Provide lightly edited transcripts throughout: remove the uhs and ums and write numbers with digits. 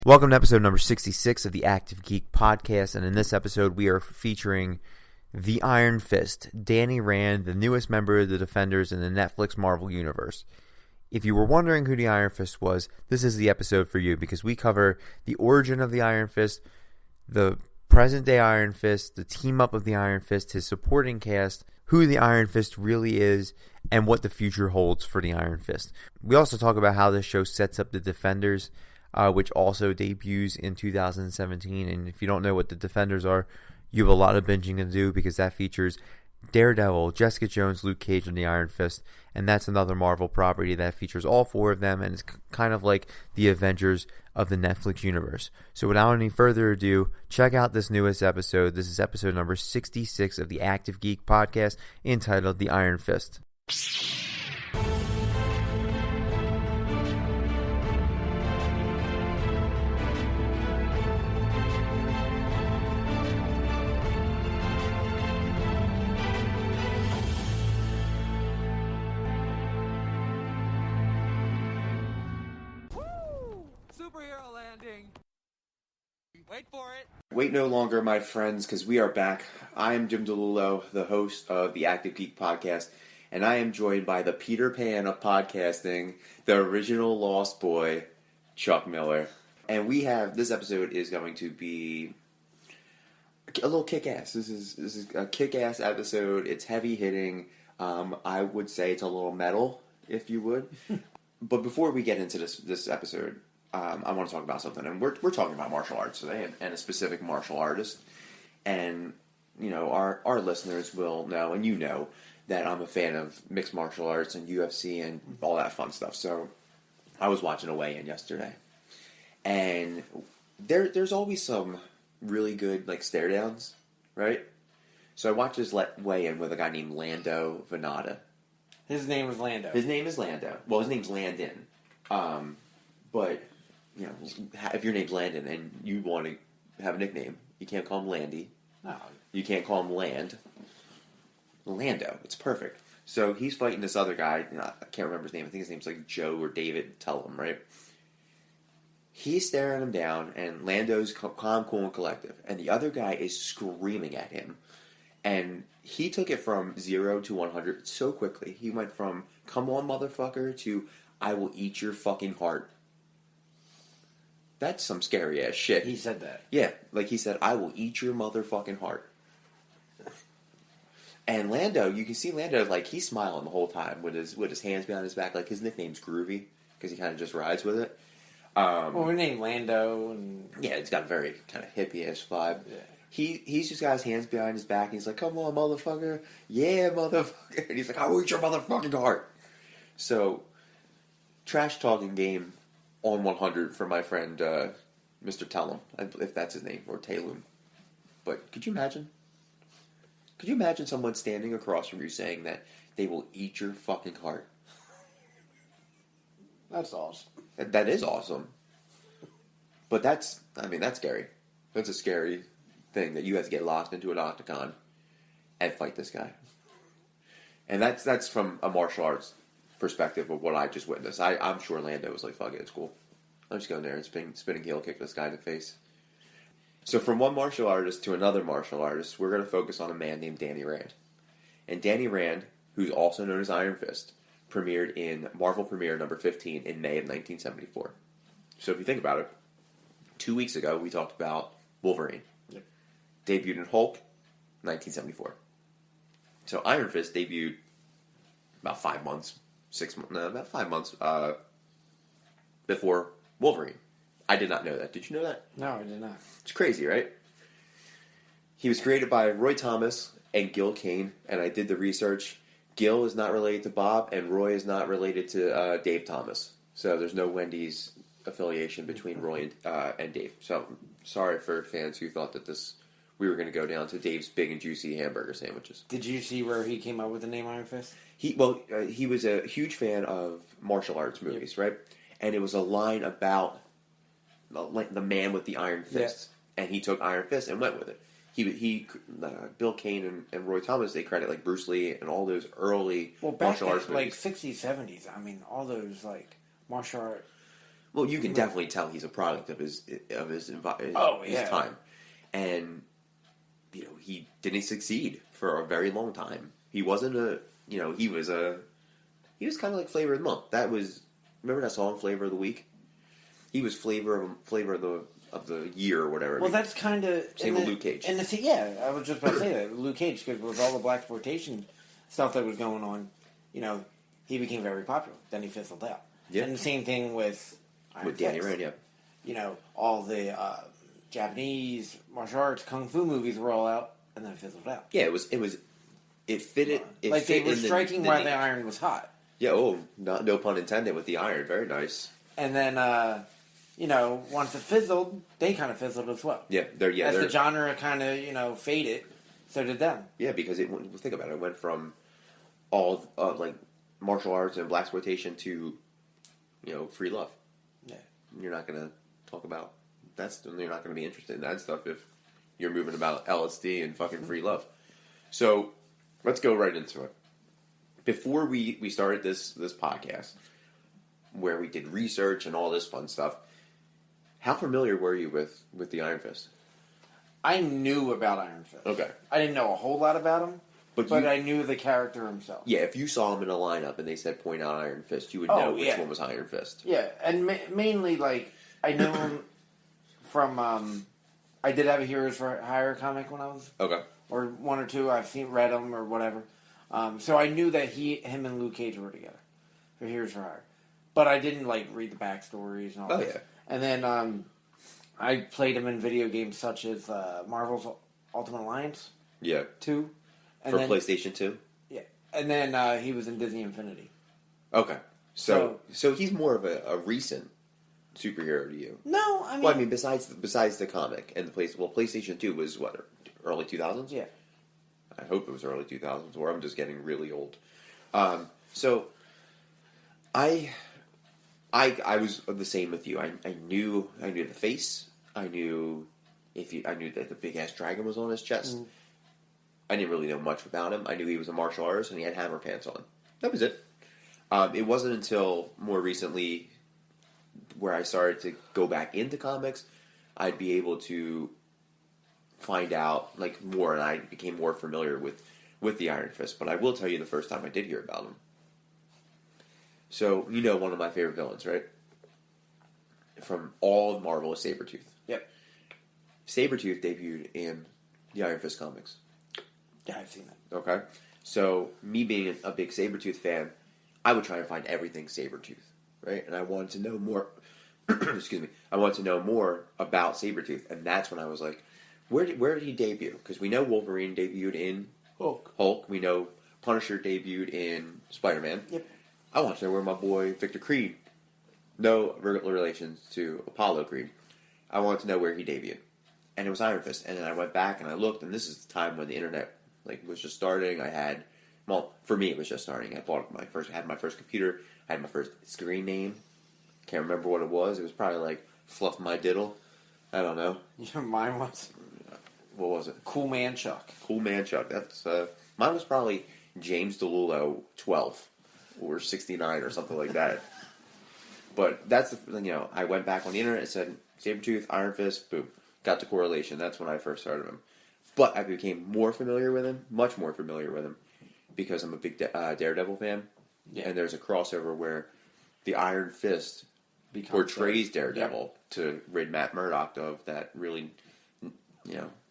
Welcome to episode number 66 of the Active Geek podcast, and in this episode we are featuring the Iron Fist, Danny Rand, the newest member of the Defenders in the Netflix Marvel Universe. If you were wondering who the Iron Fist was, this is the episode for you because we cover the origin of the Iron Fist, the present-day Iron Fist, the team-up of the Iron Fist, his supporting cast, who the Iron Fist really is, and what the future holds for the Iron Fist. We also talk about how this show sets up the Defenders, which also debuts in 2017. And if you don't know what the Defenders are, you have a lot of binging to do because that features Daredevil, Jessica Jones, Luke Cage, and the Iron Fist. And that's another Marvel property that features all four of them and it's kind of like the Avengers of the Netflix universe. So without any further ado, check out this newest episode. This is episode number 66 of the Active Geek podcast entitled The Iron Fist. Wait for it. Wait no longer, my friends, because we are back. I am Jim DeLulo, the host of the Active Geek podcast, and I am joined by the Peter Pan of podcasting, the original Lost Boy, Chuck Miller. And this episode is going to be a little kick-ass. This is a kick-ass episode. It's heavy-hitting. I would say it's a little metal, if you would. But before we get into this episode, I want to talk about something, and we're talking about martial arts today, and a specific martial artist. And you know, our listeners will know, and you know, that I'm a fan of mixed martial arts and UFC and all that fun stuff. So I was watching a weigh-in yesterday, and there's always some really good like stare downs, right? So I watched this weigh-in with a guy named Lando Venata. His name is Lando. His name is Lando. Well, his name's Landon. But you know, if your name's Landon and you want to have a nickname, you can't call him Landy. No. You can't call him Land. Lando. It's perfect. So he's fighting this other guy. You know, I can't remember his name. I think his name's like Joe or David. Tell him, right? He's staring him down, and Lando's calm, cool, and collective. And the other guy is screaming at him. And he took it from 0 to 100 so quickly. He went from, come on, motherfucker, to, I will eat your fucking heart. That's some scary ass shit. He said that. Yeah, like he said, I will eat your motherfucking heart. And Lando, you can see Lando, like, he's smiling the whole time with his hands behind his back. Like, his nickname's Groovy, because he kind of just rides with it. Well, we named Lando. And yeah, it's got a very kind of hippie-ish vibe. Yeah. He's just got his hands behind his back, and he's like, come on, motherfucker. Yeah, motherfucker. And he's like, I will eat your motherfucking heart. So, trash-talking game on 100 for my friend Mr. Tellum, if that's his name, or Talum. But could you imagine? Could you imagine someone standing across from you saying that they will eat your fucking heart? That's awesome. That is awesome. But that's scary. That's a scary thing that you have to get locked into an octagon and fight this guy. And that's from a martial arts perspective of what I just witnessed. I'm sure Lando was like, fuck it, it's cool. I'm just going there and spinning heel kick this guy in the face. So from one martial artist to another martial artist, we're going to focus on a man named Danny Rand. And Danny Rand, who's also known as Iron Fist, premiered in Marvel Premiere number 15 in May of 1974. So if you think about it, 2 weeks ago we talked about Wolverine. Yep. Debuted in Hulk, 1974. So Iron Fist debuted about 5 months before Wolverine. I did not know that. Did you know that? No, I did not. It's crazy, right? He was created by Roy Thomas and Gil Kane, and I did the research. Gil is not related to Bob, and Roy is not related to Dave Thomas. So there's no Wendy's affiliation between Roy and Dave. So sorry for fans who thought that we were going to go down to Dave's Big and Juicy hamburger sandwiches. Did you see where he came up with the name Iron Fist? He was a huge fan of martial arts movies, right? And it was a line about like the man with the iron fist, and he took Iron Fist and went with it. Bill Kane and Roy Thomas, they credit like Bruce Lee and all those early martial arts movies. Like 60s, 70s. I mean, all those like martial art. Well, you can definitely tell he's a product of his time, and he didn't succeed for a very long time. He wasn't he was kind of like Flavor of the Month. Remember that song Flavor of the Week? He was flavor of the year or whatever. Well, that's kind of same with Luke Cage. And I was just about to say that Luke Cage, because with all the blaxploitation stuff that was going on, he became very popular. Then he fizzled out. Yeah. And the same thing with Danny Rand. Yeah. All the Japanese martial arts kung fu movies were all out, and then it fizzled out. Yeah, it fitted. Like they were striking while the iron was hot. Yeah. Oh, no pun intended with the iron. Very nice. And then, once it fizzled, they kind of fizzled as well. Yeah, as the genre kind of, faded, so did them. Yeah, because think about it. It went from all like martial arts and blaxploitation to, free love. Yeah, you're not gonna talk about you're not gonna be interested in that stuff if you're moving about LSD and fucking free love. So let's go right into it. Before we started this podcast, where we did research and all this fun stuff, how familiar were you with the Iron Fist? I knew about Iron Fist. Okay. I didn't know a whole lot about him, but I knew the character himself. Yeah, if you saw him in a lineup and they said point out Iron Fist, you would know which one was Iron Fist. Yeah, and mainly, like, I knew him from, I did have a Heroes for Hire comic when I was... Okay. Or one or two, read them or whatever. So I knew that him and Luke Cage were together for Heroes for Hire. But I didn't, read the backstories and all that. Yeah. And then I played him in video games such as Marvel's Ultimate Alliance. Yeah. 2. And for PlayStation 2? Yeah. And then he was in Disney Infinity. Okay. So he's more of a recent superhero to you. No, I mean... Well, I mean, besides the comic and the PlayStation 2 was, what, early 2000s? Yeah. I hope it was early 2000s, or I'm just getting really old. So, I was the same with you. I knew the face. I knew that the big ass dragon was on his chest. Mm. I didn't really know much about him. I knew he was a martial artist and he had hammer pants on. That was it. It wasn't until more recently where I started to go back into comics, I'd be able to find out more, and I became more familiar with the Iron Fist. But I will tell you the first time I did hear about him. So, one of my favorite villains, right? From all of Marvel is Sabretooth. Yep. Sabretooth debuted in the Iron Fist comics. Yeah, I've seen that. Okay. So, me being a big Sabretooth fan, I would try and find everything Sabretooth, right? And I wanted to know more... excuse me. I wanted to know more about Sabretooth, and that's when I was like, where did he debut? Because we know Wolverine debuted in Hulk. We know Punisher debuted in Spider-Man. Yep. I want to know where my boy Victor Creed, no relations to Apollo Creed, I wanted to know where he debuted. And it was Iron Fist. And then I went back and I looked, and this is the time when the internet was just starting. For me it was just starting. I had my first computer, I had my first screen name. Can't remember what it was. It was probably Fluff My Diddle. I don't know. Yeah, mine was... What was it? Cool Man Chuck. Cool Man Chuck. That's mine was probably James DeLulo 12 or 69 or something like that. But that's the thing, I went back on the internet and said Sabretooth, Iron Fist, boom. Got the correlation. That's when I first started him. But I became more familiar with him, much more familiar with him, because I'm a big Daredevil fan. Yeah. And there's a crossover where the Iron Fist portrays Daredevil to rid Matt Murdock of that really,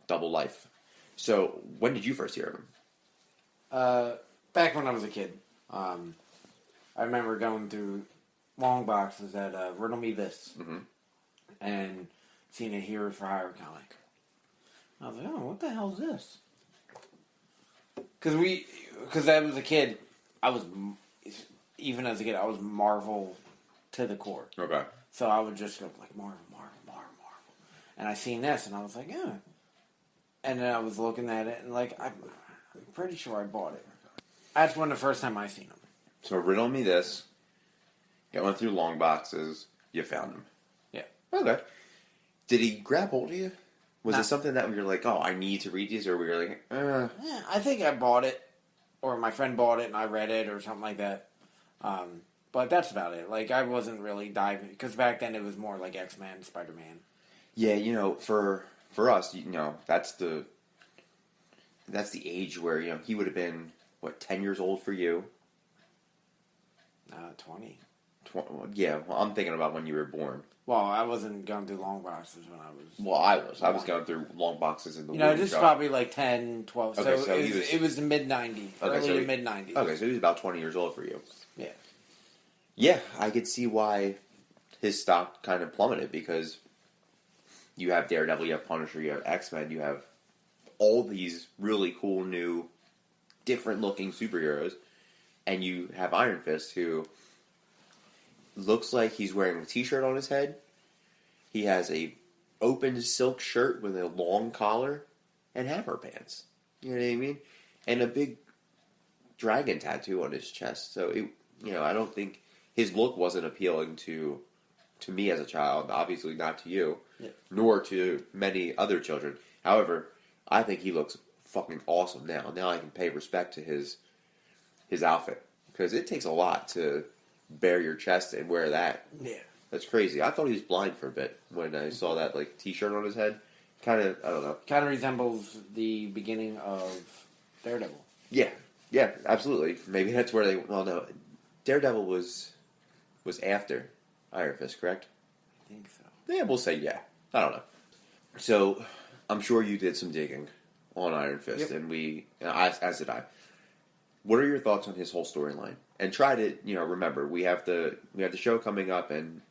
double life. So, when did you first hear of him? Back when I was a kid. I remember going through long boxes at Riddle Me This and seeing a Heroes for Hire comic. I was like, oh, what the hell is this? Because I was a kid, even as a kid, I was Marvel to the core. Okay. So I would just go Marvel. And I seen this, and I was like, yeah. And then I was looking at it, and I'm pretty sure I bought it. That's when the first time I seen him. So riddle me this. Going through long boxes, you found him. Yeah. Okay. Did he grab hold of you? Was it something that we were like, oh, I need to read these, or we were like, Yeah, I think I bought it, or my friend bought it and I read it, or something like that. But that's about it. Like, I wasn't really diving, because back then it was more like X-Men, Spider-Man. Yeah, for us, that's the age where, he would have been, 10 years old for you? 20. Yeah, well, I'm thinking about when you were born. Well, I wasn't going through long boxes when I was... Well, I was. I was going through long boxes in the this is probably like 10, 12. Okay, so it was the mid-90s. Early to mid-90s. Okay, so he was about 20 years old for you. Yeah. Yeah, I could see why his stock kind of plummeted, because you have Daredevil, you have Punisher, you have X-Men, you have all these really cool, new, different-looking superheroes, and you have Iron Fist, who looks like he's wearing a t-shirt on his head. He has a open silk shirt with a long collar and hammer pants. You know what I mean? And a big dragon tattoo on his chest. So, I don't think his look wasn't appealing to me as a child. Obviously not to you, nor to many other children. However, I think he looks fucking awesome now. Now I can pay respect to his outfit, because it takes a lot to bare your chest and wear that. Yeah. That's crazy. I thought he was blind for a bit when I saw that t-shirt on his head. Kind of, I don't know. Kind of resembles the beginning of Daredevil. Yeah, absolutely. Maybe that's where they. Well, no, Daredevil was after Iron Fist, correct? I think so. Yeah, we'll say yeah. I don't know. So, I'm sure you did some digging on Iron Fist, and as did I. What are your thoughts on his whole storyline? And try to, remember, we have the show coming up, and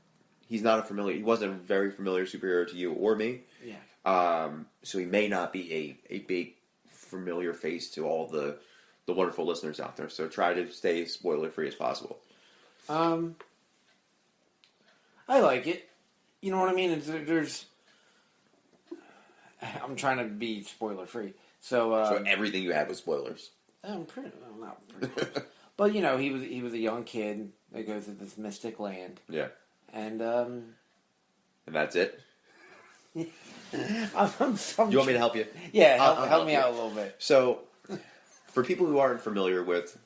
he wasn't a very familiar superhero to you or me. Yeah. So he may not be a big familiar face to all the wonderful listeners out there. So try to stay spoiler free as possible. I like it. You know what I mean? I'm trying to be spoiler free. So everything you had was spoilers. Not pretty close. But he was a young kid that goes to this mystic land. Yeah. And that's it. You want me to help you? Yeah, help me out a little bit. So, for people who aren't familiar with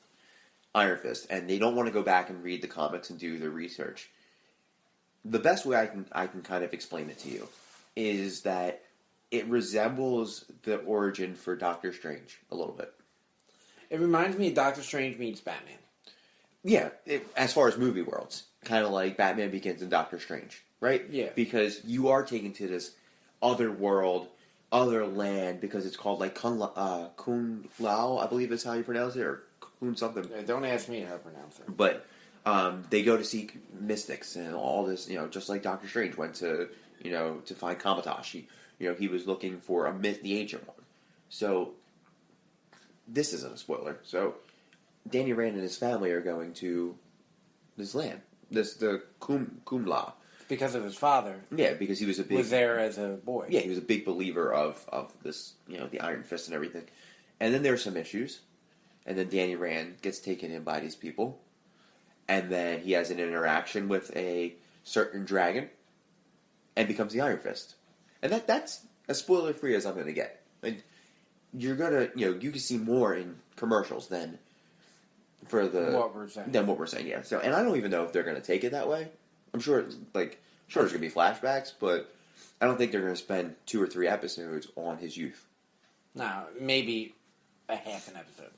Iron Fist and they don't want to go back and read the comics and do their research, the best way I can kind of explain it to you is that it resembles the origin for Doctor Strange a little bit. It reminds me of Doctor Strange meets Batman. Yeah, as far as movie worlds, kind of like Batman Begins and Doctor Strange, right? Yeah. Because you are taken to this other world, other land, because it's called like Kun Lao, I believe is how you pronounce it, or Kun something. Yeah, don't ask me how to pronounce it. But they go to seek mystics and all this, just like Doctor Strange went to, to find Kamatash. He was looking for the Ancient One. So, this isn't a spoiler. So, Danny Rand and his family are going to this land, the Kumla. Because of his father. Yeah, because he was was there as a boy. Yeah, he was a big believer of this, the Iron Fist and everything. And then there's some issues, and then Danny Rand gets taken in by these people, and then he has an interaction with a certain dragon, and becomes the Iron Fist. And that's as spoiler free as I'm going to get. And you're gonna, you can see more in commercials than what we're saying. Yeah. So, and I don't even know if they're gonna take it that way. I'm sure, there's gonna be flashbacks, but I don't think they're gonna spend 2 or 3 episodes on his youth. No, maybe a half an episode.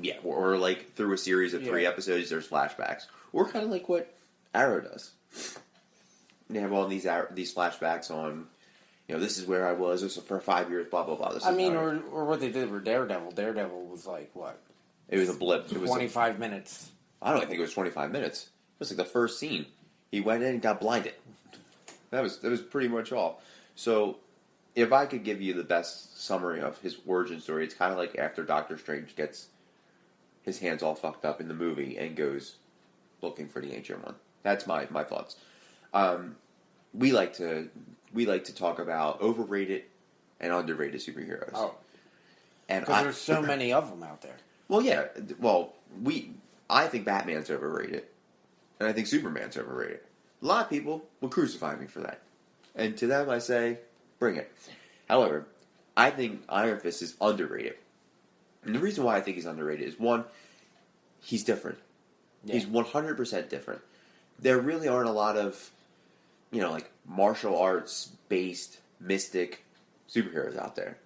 Yeah, or through a series of 3 episodes, there's flashbacks, or kind of like what Arrow does. They have all these flashbacks on. This is where I was. This was for 5 years. Blah blah blah. Or what they did with Daredevil. Daredevil was like what? It was a blip. 25 minutes. I don't think it was 25 minutes. It was like the first scene. He went in and got blinded. That was pretty much all. So, if I could give you the best summary of his origin story, it's kind of like after Doctor Strange gets his hands all fucked up in the movie and goes looking for the Ancient One. That's my thoughts. We like to talk about overrated and underrated superheroes. Oh, and because there's so many of them out there. Well, yeah. Well, I think Batman's overrated, and I think Superman's overrated. A lot of people will crucify me for that, and to them I say, bring it. However, I think Iron Fist is underrated, and the reason why I think he's underrated is, one, he's different. Yeah. He's 100% different. There really aren't a lot of, like martial arts based mystic superheroes out there.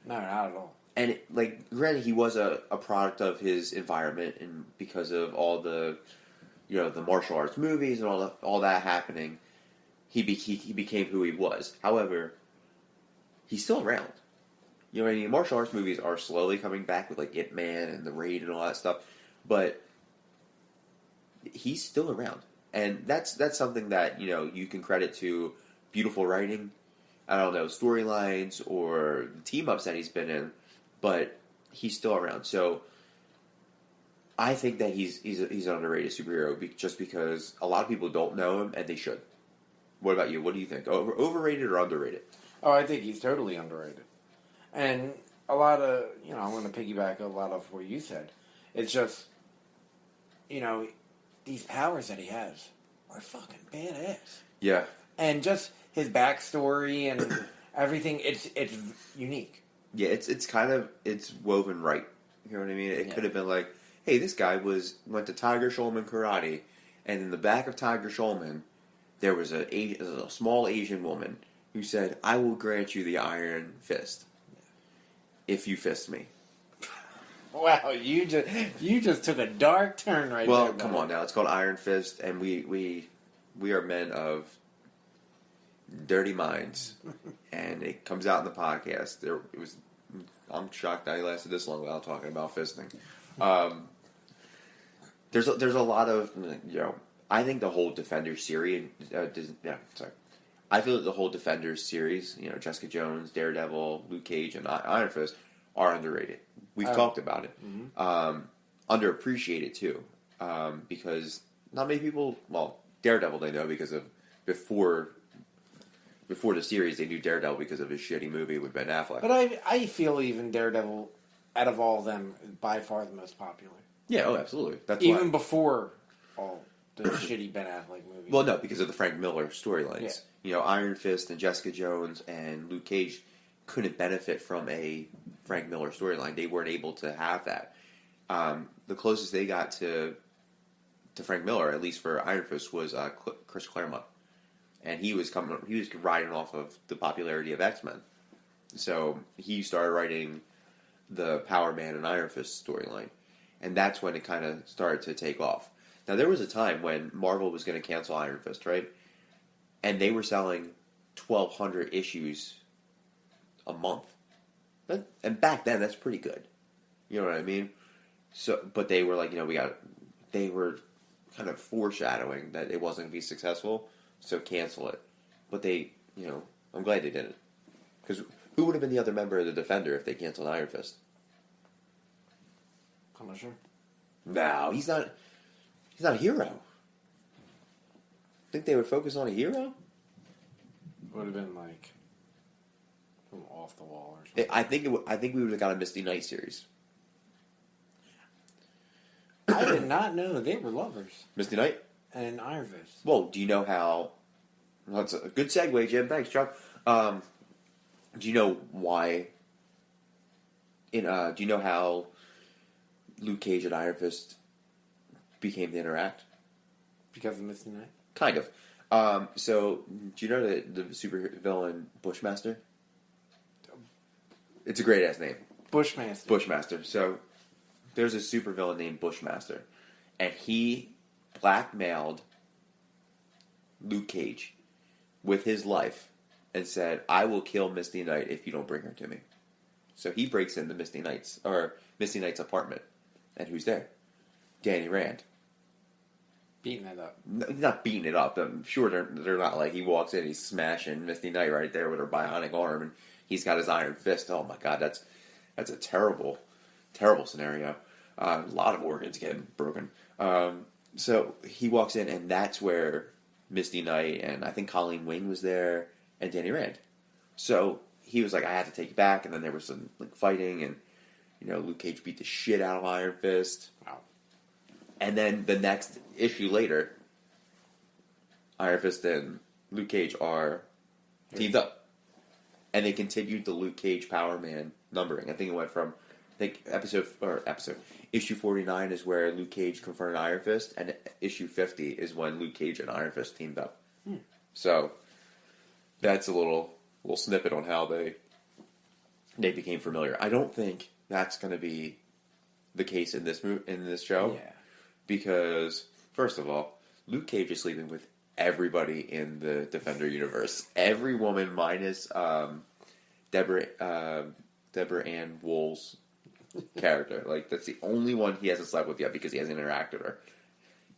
No, not at all. And granted, he was a product of his environment, and because of all the, the martial arts movies and all that happening, he became who he was. However, he's still around. You know what I mean? Martial arts movies are slowly coming back with like Ip Man and The Raid and all that stuff, but he's still around, and that's something that you can credit to beautiful writing. I don't know, storylines or team ups that he's been in, but he's still around. So I think that he's an underrated superhero just because a lot of people don't know him, and they should. What about you? What do you think? Overrated or underrated? Oh, I think he's totally underrated. And a lot of, I'm going to piggyback a lot of what you said. It's just, these powers that he has are fucking badass. Yeah. And just his backstory and everything, it's unique. Yeah, it's woven right. You know what I mean? It could have been like, hey, this guy went to Tiger Schulman karate, and in the back of Tiger Schulman, there was a small Asian woman who said, "I will grant you the Iron Fist if you fist me." Wow, you just took a dark turn right there. Well, come on now. It's called Iron Fist, and we are men of dirty minds, and it comes out in the podcast. I'm shocked that he lasted this long without talking about fisting. There's a lot of I think the whole Defenders series. I feel that the whole Defenders series, Jessica Jones, Daredevil, Luke Cage, and Iron Fist are underrated. We've talked about it. Mm-hmm. Underappreciated too, because not many people. Well, Daredevil they know because of before the series they knew Daredevil because of his shitty movie with Ben Affleck. But I feel even Daredevil, out of all of them, by far the most popular. Yeah, oh, absolutely. That's even before all the shitty Ben Affleck movies. Well, no, because of the Frank Miller storylines. Yeah. Iron Fist and Jessica Jones and Luke Cage couldn't benefit from a Frank Miller storyline. They weren't able to have that. The closest they got to Frank Miller, at least for Iron Fist, was Chris Claremont, and he was riding off of the popularity of X-Men. So he started writing the Power Man and Iron Fist storyline, and that's when it kind of started to take off. Now, there was a time when Marvel was going to cancel Iron Fist, right? And they were selling 1,200 issues a month. And back then, that's pretty good. You know what I mean? So, but they were like, they were kind of foreshadowing that it wasn't going to be successful, so cancel it. But they, I'm glad they didn't. Because who would have been the other member of the Defender if they canceled Iron Fist? Punisher? No, he's not a hero. Think they would focus on a hero? Would have been like from Off the Wall or something. I think we would have got a Misty Knight series. I did not know they were lovers. Misty Knight and Iron Fist. Well, do you know how? Well, that's a good segue, Jim. Thanks, Chuck. Do you know why? Do you know how Luke Cage and Iron Fist became to interact? Because of Misty Knight? Kind of. So, do you know the super villain Bushmaster? It's a great ass name. Bushmaster. So, there's a super villain named Bushmaster, and he blackmailed Luke Cage with his life and said, "I will kill Misty Knight if you don't bring her to me." So he breaks into Misty Knight's apartment, and who's there? Danny Rand. Beating it up. No, he's not beating it up. I'm sure they're not like he walks in, he's smashing Misty Knight right there with her bionic arm, and he's got his iron fist. Oh my God, that's a terrible, terrible scenario. A lot of organs getting broken. So he walks in, and that's where Misty Knight and I think Colleen Wing was there, and Danny Rand. So he was like, "I have to take you back," and then there was some fighting, and Luke Cage beat the shit out of Iron Fist. Wow. And then the next issue later, Iron Fist and Luke Cage are teamed up. And they continued the Luke Cage Power Man numbering. I think think issue 49 is where Luke Cage confronted Iron Fist, and issue 50 is when Luke Cage and Iron Fist teamed up. So that's a little snippet on how they became familiar. I don't think that's going to be the case in this show. Yeah. Because first of all, Luke Cage is sleeping with everybody in the Defender universe. Every woman minus Deborah Ann Wool's character. Like, that's the only one he hasn't slept with yet because he hasn't interacted with her.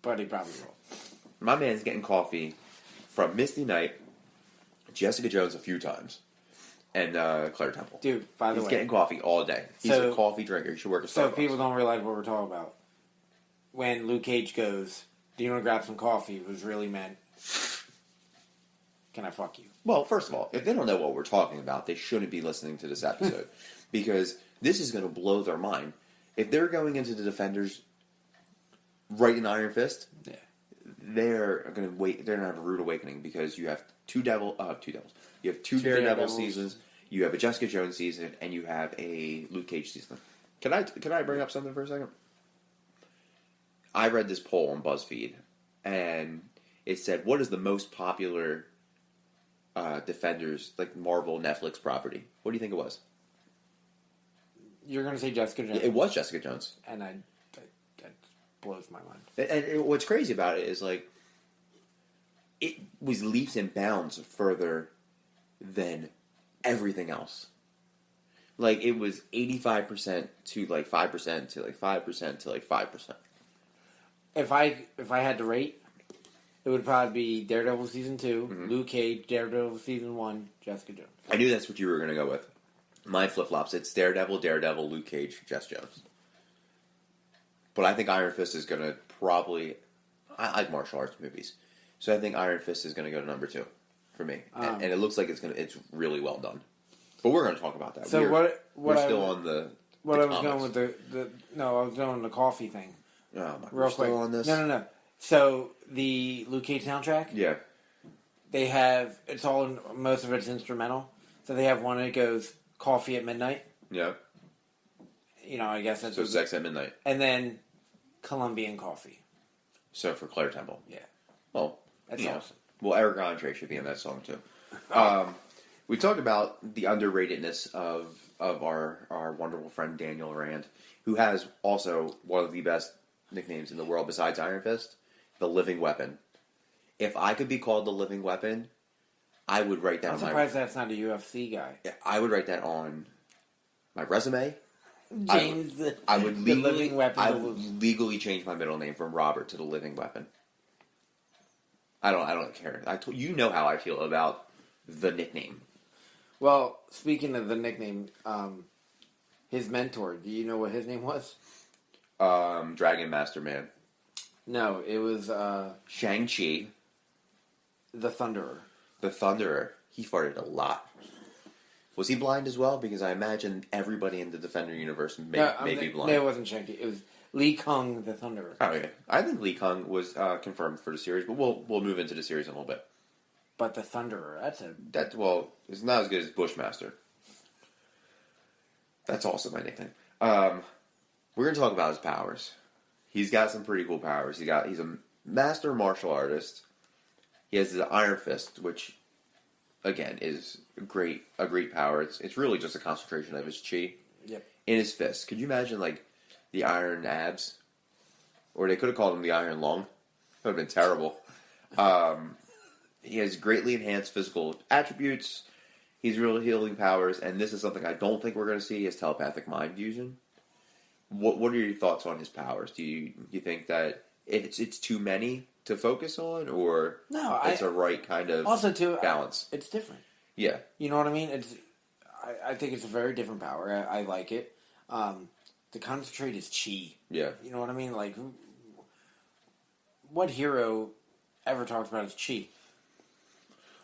But he probably will. My man's getting coffee from Misty Knight, Jessica Jones a few times, and Claire Temple. Dude, by the way, he's getting coffee all day. He's a coffee drinker. He should work at Starbucks. So people don't realize what we're talking about. When Luke Cage goes, "Do you want to grab some coffee?" It was really meant, "Can I fuck you?" Well, first of all, if they don't know what we're talking about, they shouldn't be listening to this episode because this is going to blow their mind. If they're going into the Defenders right in Iron Fist, yeah, they're going to wait. They're going to have a rude awakening because you have two devils. You have two Daredevil seasons. You have a Jessica Jones season, and you have a Luke Cage season. Can I bring up something for a second? I read this poll on BuzzFeed, and it said, "What is the most popular Defenders, like Marvel Netflix property?" What do you think it was? You're going to say Jessica Jones. It was Jessica Jones. And that blows my mind. And what's crazy about it is, like, it was leaps and bounds further than everything else. Like, it was 85% to, like, 5% to, like, 5% to, like, 5%. If I had to rate, it would probably be Daredevil Season 2, Luke Cage, Daredevil Season 1, Jessica Jones. I knew that's what you were going to go with. My flip-flops, it's Daredevil, Luke Cage, Jess Jones. But I think Iron Fist is going to probably... I like martial arts movies. So I think Iron Fist is going to go to number 2 for me. And it looks like it's really well done. But we're going to talk about that. So we're still on the What the I was comics. going with I was doing the coffee thing. Oh, my, Real still quick. on this? No. So the Luke Cage soundtrack, Yeah. they have most of it's instrumental. So they have one that goes "Coffee at Midnight." Yeah. You know, I guess that's So Sex at Midnight. and then Colombian Coffee. So for Claire Temple. Yeah, Well, that's awesome. Well, Eric Andre should be in that song too. We talked about the underratedness of our wonderful friend Daniel Rand, who has also one of the best nicknames in the world besides Iron Fist, the Living Weapon. If I could be called the Living Weapon, I would write that I'm on my... surprised that's not a UFC guy. I would write that on my resume. James, I would the Living Weapon. I would legally change my middle name from Robert to the Living Weapon. I don't care. You know how I feel about the nickname. Well, speaking of the nickname, his mentor, do you know what his name was? Dragon Master Man. No, it was Shang-Chi. the Thunderer. The Thunderer. He farted a lot. Was he blind as well? Because I imagine everybody in the Defender universe may be blind. No, it wasn't Shang-Chi. It was Lee Kung, the Thunderer. Oh, yeah. I think Lee Kung was confirmed for the series, but we'll move into the series in a little bit. But the Thunderer, It's not as good as Bushmaster. That's also my nickname. We're going to talk about his powers. He's got some pretty cool powers. He's a master martial artist. He has the Iron Fist, which, again, is a great power. It's really just a concentration of his chi in his fist. Could you imagine, like, the iron abs? Or they could have called him the Iron Lung. That would have been terrible. He has greatly enhanced physical attributes. He's real healing powers, and this is something I don't think we're going to see, is telepathic mind fusion. What are your thoughts on his powers? Do you think that it's too many to focus on, or it's a right kind of balance? It's different. Yeah. You know what I mean? I think it's a very different power. I like it. To concentrate is chi. Yeah. You know what I mean? Like, what hero ever talks about his chi?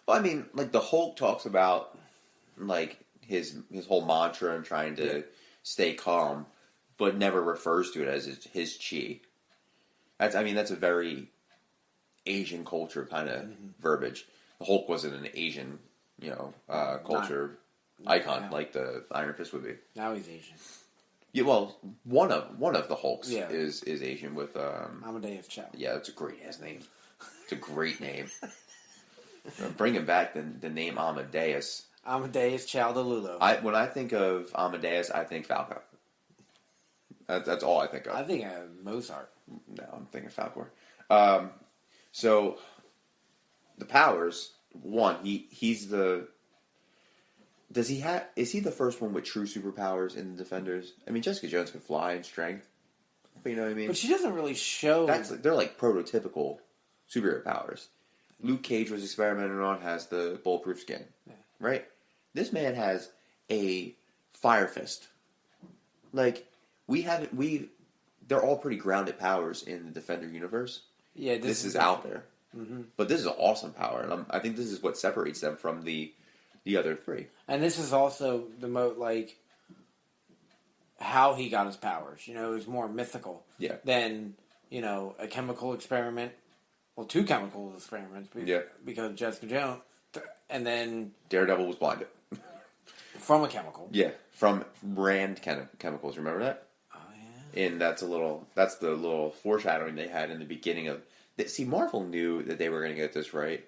Well, I mean, like, the Hulk talks about, like, his whole mantra and trying to stay calm, but never refers to it as his chi. That's a very Asian culture kind of verbiage. The Hulk wasn't an Asian, culture icon like the Iron Fist would be. Now he's Asian. Yeah, well, one of the Hulks Yeah. is Asian with Amadeus Cho. Yeah, that's a great ass name. It's a great name. Bringing back the name Amadeus. Amadeus Cho Delulu. When I think of Amadeus, I think Falco. That's all I think of. I think Mozart. No, I'm thinking Falcor. So the powers. One, he's the. Does he have? Is he the first one with true superpowers in the Defenders? I mean, Jessica Jones can fly and strength, but you know what I mean. But she doesn't really show. They're like prototypical superhero powers. Luke Cage was experimented on, has the bulletproof skin, right? This man has a fire fist. Like they're all pretty grounded powers in the Defender universe. Yeah, this is out there, but this is an awesome power, and I think this is what separates them from the other three. And this is also how he got his powers. You know, it was more mythical than, you know, a chemical experiment. Well, two chemical experiments because Jessica Jones, and then Daredevil was blinded from a chemical. Yeah, from Rand chemicals. Remember that? Oh yeah. And that's the little foreshadowing they had in the beginning of. See, Marvel knew that they were going to get this right,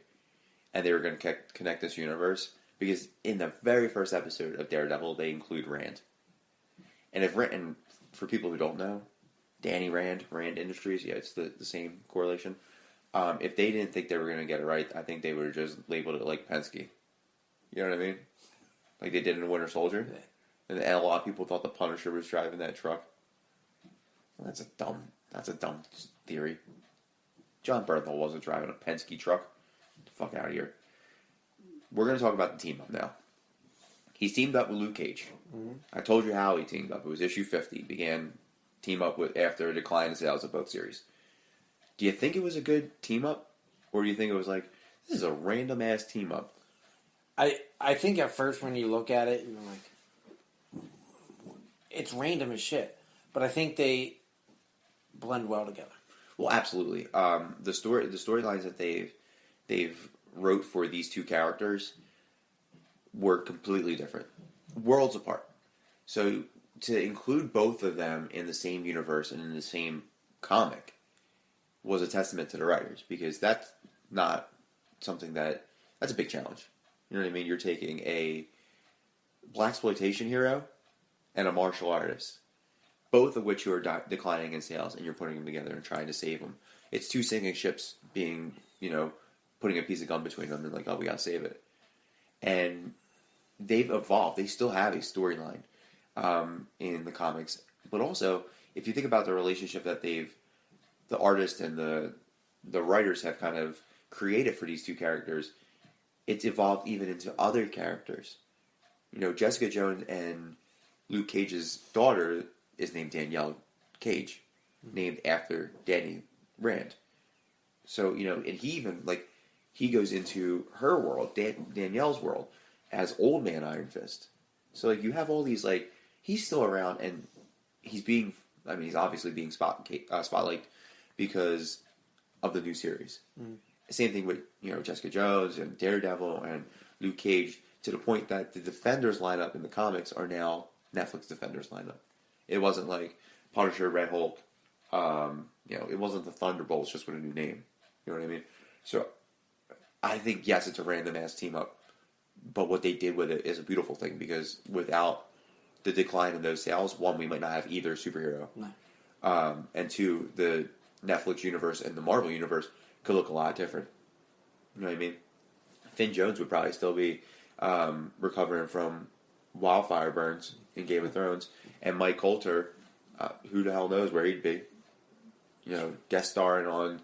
and they were going to connect this universe. Because in the very first episode of Daredevil, they include Rand. And for people who don't know, Danny Rand Industries, yeah, it's the same correlation. If they didn't think they were going to get it right, I think they would have just labeled it like Penske. You know what I mean? Like they did in Winter Soldier. And a lot of people thought the Punisher was driving that truck. Well, that's a dumb theory. John Bernthal wasn't driving a Penske truck. Get the fuck out of here. We're going to talk about the team up now. He's teamed up with Luke Cage. Mm-hmm. I told you how he teamed up. It was issue 50. Began team up with after a decline in sales of both series. Do you think it was a good team up? Or do you think it was like, this is a random ass team up? I think at first when you look at it, you're like, it's random as shit. But I think they blend well together. Well, absolutely. The storylines that they've wrote for these two characters were completely different, worlds apart. So to include both of them in the same universe and in the same comic was a testament to the writers, because that's not something that's a big challenge. You know what I mean? You're taking a blaxploitation hero and a martial artist, both of which are declining in sales, and you're putting them together and trying to save them. It's two sinking ships being, putting a piece of gum between them and like, oh, we gotta save it. And they've evolved. They still have a storyline in the comics. But also, if you think about the relationship that the artist and the writers have kind of created for these two characters, it's evolved even into other characters. Jessica Jones and Luke Cage's daughter is named Danielle Cage, named after Danny Rand. So, and he even, he goes into her world, Danielle's world, as Old Man Iron Fist. So, you have all these, he's still around, and he's obviously being spotlighted because of the new series. Mm. Same thing with, Jessica Jones and Daredevil and Luke Cage, to the point that the Defenders lineup in the comics are now Netflix Defenders lineup. It wasn't like Punisher, Red Hulk, it wasn't the Thunderbolts just with a new name. You know what I mean? So, I think, yes, it's a random-ass team-up, but what they did with it is a beautiful thing, because without the decline in those sales, one, we might not have either superhero. No. And two, the Netflix universe and the Marvel universe could look a lot different. You know what I mean? Finn Jones would probably still be recovering from wildfire burns in Game of Thrones, and Mike Coulter, who the hell knows where he'd be? Guest starring on,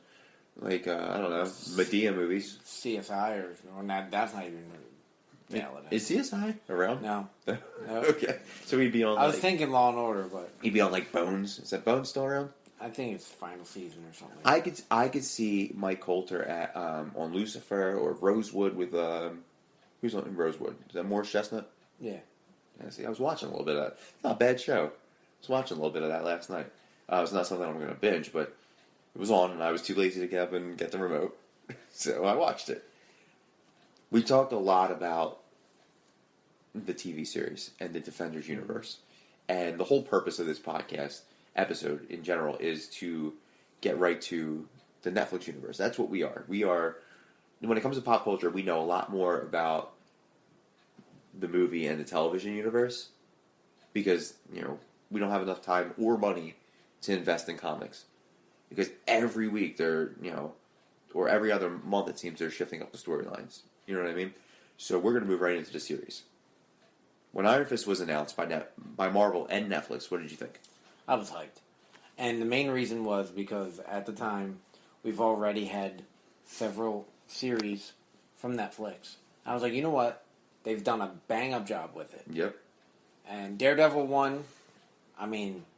I don't know, Medea movies. CSI or that's not even valid. Is CSI around? No. Okay. So he'd be on, I was thinking Law and Order, but... He'd be on, Bones. Is that Bones still around? I think it's final season or something. I could see Mike Coulter at on Lucifer or Rosewood with who's on Rosewood? Is that Morris Chestnut? Yeah. See, I was watching a little bit of that. It's not a bad show. I was watching a little bit of that last night. It's not something I'm going to binge, but it was on, and I was too lazy to get up and get the remote, so I watched it. We talked a lot about the TV series and the Defenders universe, And the whole purpose of this podcast episode in general is to get right to the Netflix universe. That's what we are. We are, when it comes to pop culture, we know a lot more about the movie and the television universe because, we don't have enough time or money to invest in comics. Because every week they're, or every other month it seems they're shifting up the storylines. You know what I mean? So we're going to move right into the series. When Iron Fist was announced by Marvel and Netflix, what did you think? I was hyped. And the main reason was because at the time, we've already had several series from Netflix. I was like, you know what? They've done a bang-up job with it. Yep. And Daredevil 1,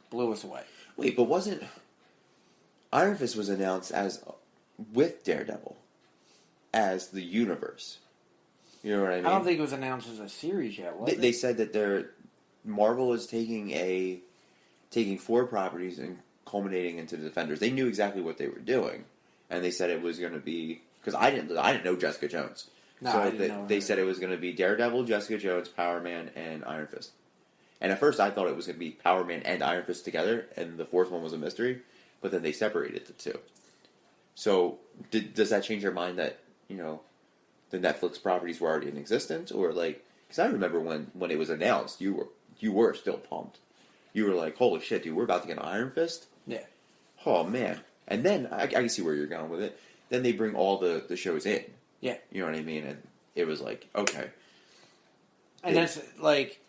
blew us away. Wait, but wasn't... Iron Fist was announced as with Daredevil as the universe. You know what I mean? I don't think it was announced as a series yet, was it? They said that Marvel is taking 4 properties and culminating into the Defenders. They knew exactly what they were doing, and they said it was going to be because I didn't know Jessica Jones. No, so I didn't know they her. said it was going to be Daredevil, Jessica Jones, Power Man, and Iron Fist. And at first, I thought it was going to be Power Man and Iron Fist together, and the fourth one was a mystery. But then they separated the two. So does that change your mind that the Netflix properties were already in existence, or because I remember when it was announced, you were still pumped. You were like, holy shit, dude, we're about to get an Iron Fist? Yeah. Oh, man. And then, I can see where you're going with it. Then they bring all the shows in. Yeah. You know what I mean? And it was like, okay. And that's, like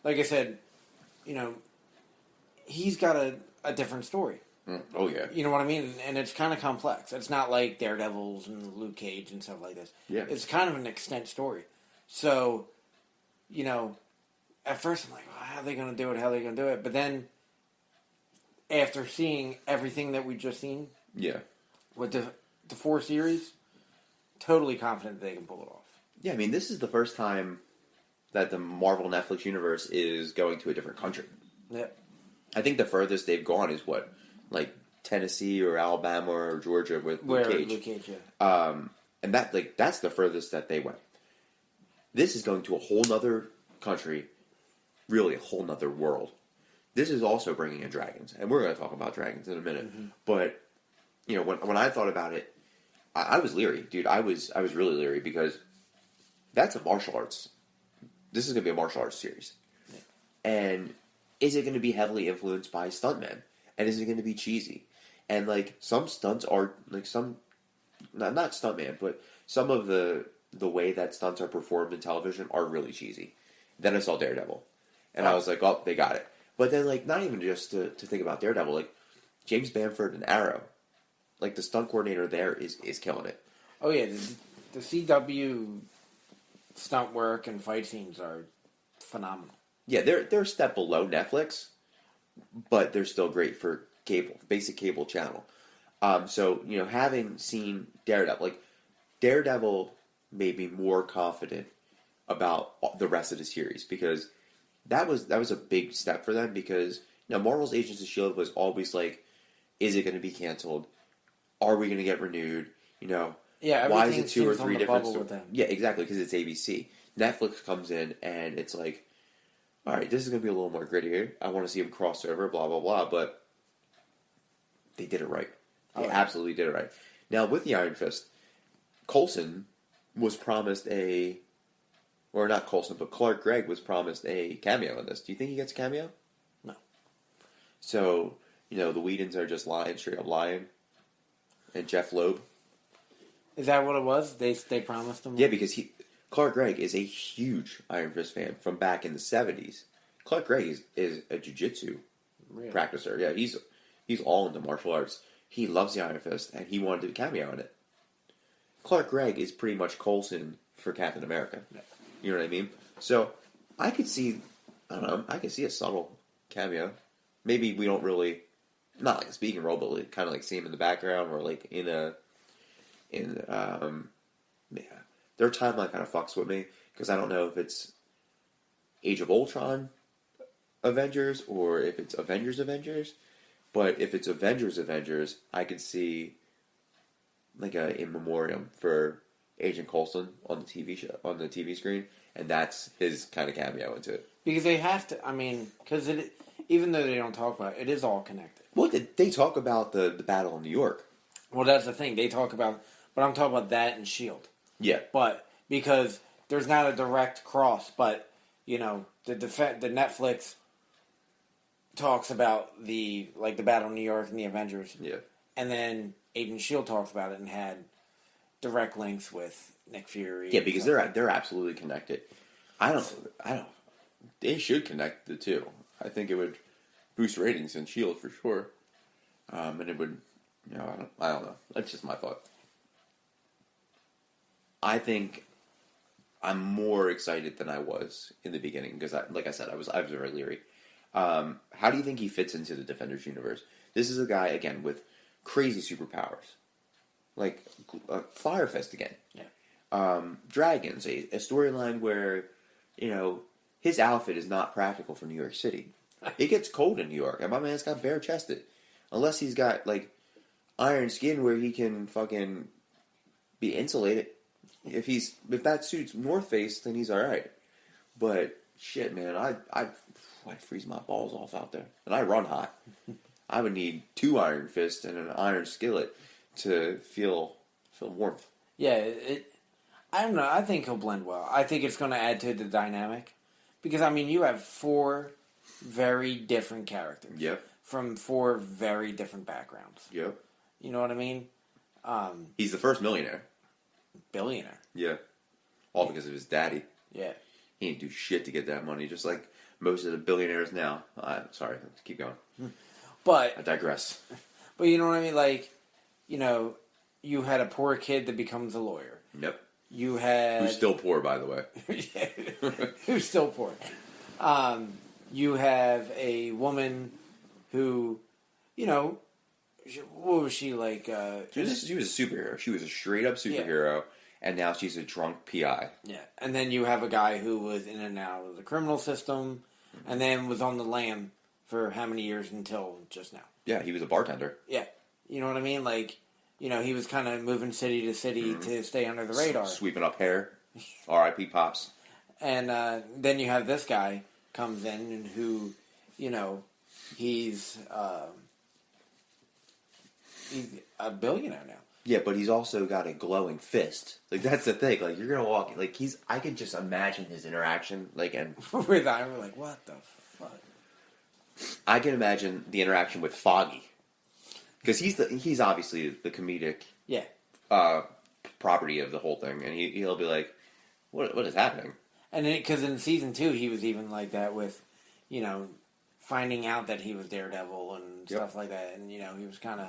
I said, he's got a different story. Oh, yeah. You know what I mean? And it's kind of complex. It's not like Daredevils and Luke Cage and stuff like this. Yeah. It's kind of an extent story. So, at first I'm like, well, how are they going to do it? How are they going to do it? But then, after seeing everything that we've just seen, yeah, with the 4 series, totally confident they can pull it off. Yeah, this is the first time that the Marvel Netflix universe is going to a different country. Yep. I think the furthest they've gone is what? Like Tennessee or Alabama or Georgia with Luke Cage. Luke Cage, yeah. And that's the furthest that they went. This is going to a whole nother country, really a whole nother world. This is also bringing in dragons, and we're going to talk about dragons in a minute. Mm-hmm. But when I thought about it, I was leery, dude. I was really leery because that's a martial arts. This is going to be a martial arts series, yeah. And is it going to be heavily influenced by stuntmen? And is it going to be cheesy? And some stunts are not stuntman, but some of the way that stunts are performed in television are really cheesy. Then I saw Daredevil, and I was like, oh, they got it. But then not even just to think about Daredevil, James Bamford and Arrow, the stunt coordinator there is killing it. Oh yeah, the CW stunt work and fight scenes are phenomenal. Yeah, they're a step below Netflix, but they're still great for basic cable channel. So having seen Daredevil made me more confident about the rest of the series because that was a big step for them because Marvel's Agents of S.H.I.E.L.D. was always is it going to be canceled? Are we going to get renewed? Yeah, why is it 2 or 3 different stories? Yeah, exactly, because it's ABC. Netflix comes in and it's all right, this is going to be a little more grittier. I want to see them cross over, blah, blah, blah. But they did it right. They absolutely did it right. Now, with the Iron Fist, Coulson was promised not Coulson, but Clark Gregg was promised a cameo in this. Do you think he gets a cameo? No. So, the Whedons are just lying, straight up lying. And Jeff Loeb. Is that what it was? They promised him? Yeah, because Clark Gregg is a huge Iron Fist fan from back in the 70s. Clark Gregg is a jiu-jitsu practicer. Yeah, he's all into martial arts. He loves the Iron Fist, and he wanted to cameo in it. Clark Gregg is pretty much Coulson for Captain America. Yeah. You know what I mean? So, I could see a subtle cameo. Maybe we don't really, not a speaking role, but kind of see him in the background or their timeline kind of fucks with me because I don't know if it's Age of Ultron Avengers or if it's Avengers. But if it's Avengers, I could see a in memoriam for Agent Coulson on the TV show on the TV screen, and that's his kind of cameo into it. Because they have to. Because even though they don't talk about it, it is all connected. Well, they talk about the battle in New York. Well, that's the thing. They talk about, but I'm talking about that and S.H.I.E.L.D. Yeah. But because there's not a direct cross, but, you know, the Netflix talks about the battle in New York and the Avengers. Yeah. And then Agent S.H.I.E.L.D. talks about it and had direct links with Nick Fury. Yeah, because they're absolutely connected. I don't. They should connect the two. I think it would boost ratings in S.H.I.E.L.D. for sure. And it would, you know, I don't know. That's just my thought. I think I'm more excited than I was in the beginning because, like I said, I was very leery. How do you think he fits into the Defenders universe? This is a guy again with crazy superpowers, like Fire Fist again. Yeah. Dragons, a storyline where, you know, his outfit is not practical for New York City. It gets cold in New York, and my man's got bare chested. Unless he's got like iron skin where he can fucking be insulated. If that suits North Face, then he's all right. But shit, man, I'd freeze my balls off out there, and I run hot. I would need 2 iron fists and an iron skillet to feel warmth. Yeah, I don't know. I think he'll blend well. I think it's going to add to the dynamic. Because, I mean, you have 4 very different characters. Yep. From 4 very different backgrounds. Yep. You know what I mean? He's the first millionaire. Billionaire. Yeah. All because of his daddy. Yeah. He didn't do shit to get that money, just like most of the billionaires now. Sorry, let's keep going. But I digress. But you know what I mean? Like, you know, you had a poor kid that becomes a lawyer. Yep. You had... Who's still poor, by the way. Who's still poor. You have a woman who, you know, what was she like? She was a superhero. She was a straight-up superhero, and now she's a drunk PI. Yeah. And then you have a guy who was in and out of the criminal system, and then was on the lam for how many years until just now. Yeah, he was a bartender. Yeah. You know what I mean? Like... You know, he was kind of moving city to city to stay under the radar. Sweeping up hair. R.I.P. Pops. And then you have this guy comes in and who, you know, he's a billionaire now. Yeah, but he's also got a glowing fist. Like, that's the thing. Like, you're going to walk... Like, I could just imagine his interaction. Like, and... With Iron, we're like, what the fuck? I can imagine the interaction with Foggy. Because he's obviously the comedic property of the whole thing, and he'll be like, "What is happening?" And because in season 2, he was even like that with, you know, finding out that he was Daredevil and stuff like that, and you know he was kind of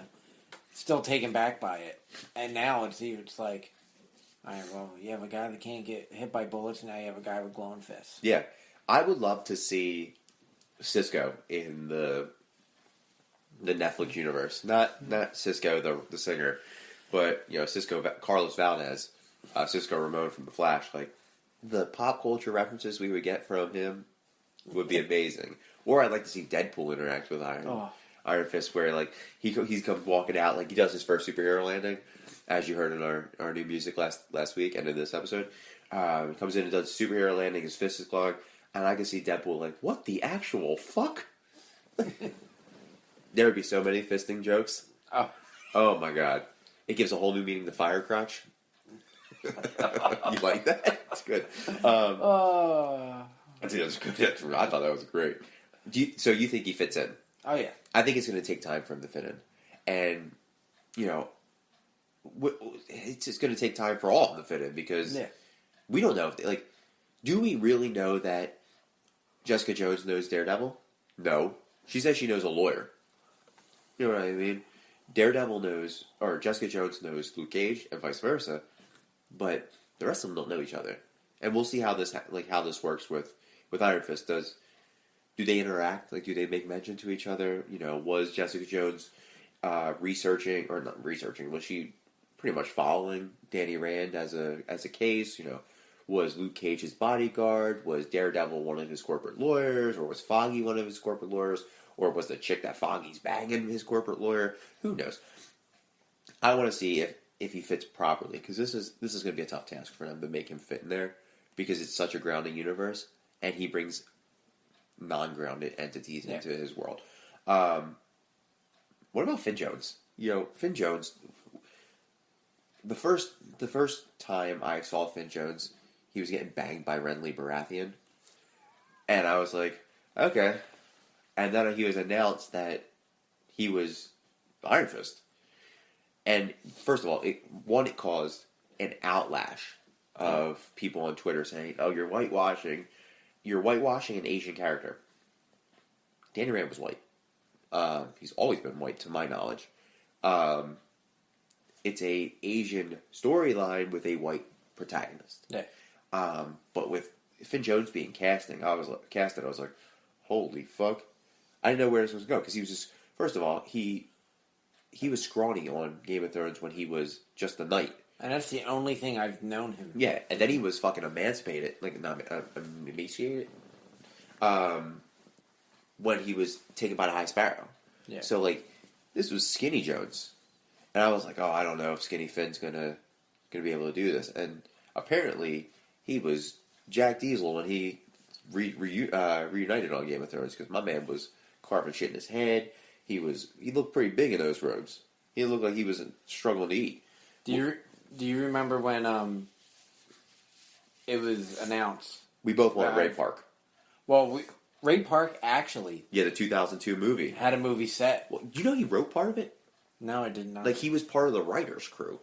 still taken back by it. And now it's like, all right, well, you have a guy that can't get hit by bullets, now you have a guy with glowing fists. Yeah, I would love to see Cisco in the Netflix universe, not Cisco the singer, but you know Carlos Valdez, Cisco Ramon from The Flash. Like the pop culture references we would get from him would be amazing. Or I'd like to see Deadpool interact with Iron Fist, where like he comes walking out like he does his first superhero landing, as you heard in our new music last week and in this episode. He comes in and does superhero landing. His fist is glowing, and I can see Deadpool like, what the actual fuck? There would be so many fisting jokes. Oh my god. It gives a whole new meaning to fire crotch. You like that? It's good. I think that was good. I thought that was great. So you think he fits in? Oh, yeah. I think it's going to take time for him to fit in. And, you know, it's just going to take time for all of them to fit in because we don't know. Do we really know that Jessica Jones knows Daredevil? No. She says she knows a lawyer. You know what I mean? Daredevil knows, or Jessica Jones knows Luke Cage, and vice versa. But the rest of them don't know each other, and we'll see how this works with Iron Fist. Do they interact? Like, do they make mention to each other? You know, was Jessica Jones researching or not researching? Was she pretty much following Danny Rand as a case? You know, was Luke Cage his bodyguard? Was Daredevil one of his corporate lawyers, or was Foggy one of his corporate lawyers? Or was the chick that Foggy's banging his corporate lawyer? Who knows? I want to see if he fits properly, because this is going to be a tough task for them to make him fit in there, because it's such a grounding universe, and he brings non-grounded entities into his world. What about Finn Jones? Finn Jones. The first time I saw Finn Jones, he was getting banged by Renly Baratheon, and I was like, okay. And then he was announced that he was Iron Fist. And first of all, it caused an outlash of people on Twitter saying, "Oh, you're whitewashing an Asian character." Danny Rand was white. He's always been white, to my knowledge. It's a Asian storyline with a white protagonist. Yeah. But with Finn Jones being casted, I was like, holy fuck! I didn't know where this was going to go because he was just, first of all, he was scrawny on Game of Thrones when he was just a knight. And that's the only thing I've known him. Yeah, and then he was fucking emancipated, like not emaciated, when he was taken by the High Sparrow. Yeah. So like, this was Skinny Jones, and I was like, oh, I don't know if Skinny Finn's gonna be able to do this. And apparently, he was Jack Diesel when he reunited on Game of Thrones because my man was carving shit in his head. He looked pretty big in those robes. He looked like he was struggling to eat. Do you remember when it was announced? We both went to Ray Park. Well, Ray Park actually... Yeah, the 2002 movie. Had a movie set. Well, you know he wrote part of it? No, I did not. Like, he was part of the writer's crew.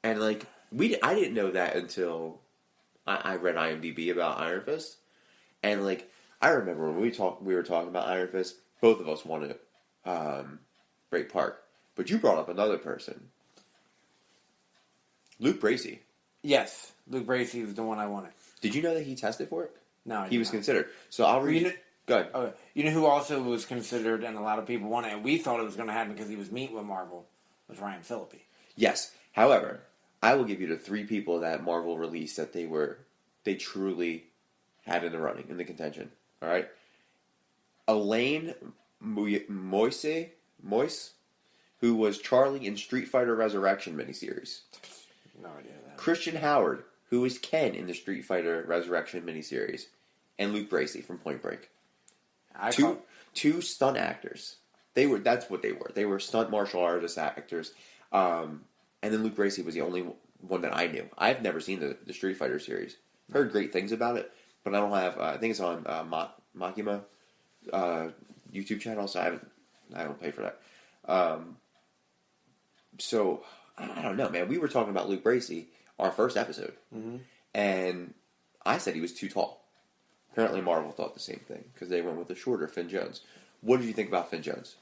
And, like, I didn't know that until I read IMDb about Iron Fist. And, like, I remember when we were talking about Iron Fist, both of us wanted Ray Park. But you brought up another person. Luke Bracey. Yes, Luke Bracey was the one I wanted. Did you know that he tested for it? No, he was considered. So I'll read. Go ahead. Okay. You know who also was considered, and a lot of people wanted, and we thought it was going to happen because he was meeting with Marvel, was Ryan Phillippe. Yes. However, I will give you the 3 people that Marvel released that they truly had in the running, in the contention. All right. Elaine Moise, who was Charlie in Street Fighter Resurrection miniseries. No idea that. Christian Howard, who was Ken in the Street Fighter Resurrection miniseries, and Luke Bracey from Point Break. Two stunt actors. That's what they were. They were stunt martial artist actors. And then Luke Bracey was the only one that I knew. I've never seen the Street Fighter series. Heard great things about it, but I don't have. I think it's on Makima YouTube channel, so I don't pay for that. So I don't know, man. We were talking about Luke Bracey our first episode, and I said he was too tall. Apparently, Marvel thought the same thing because they went with the shorter Finn Jones. What did you think about Finn Jones?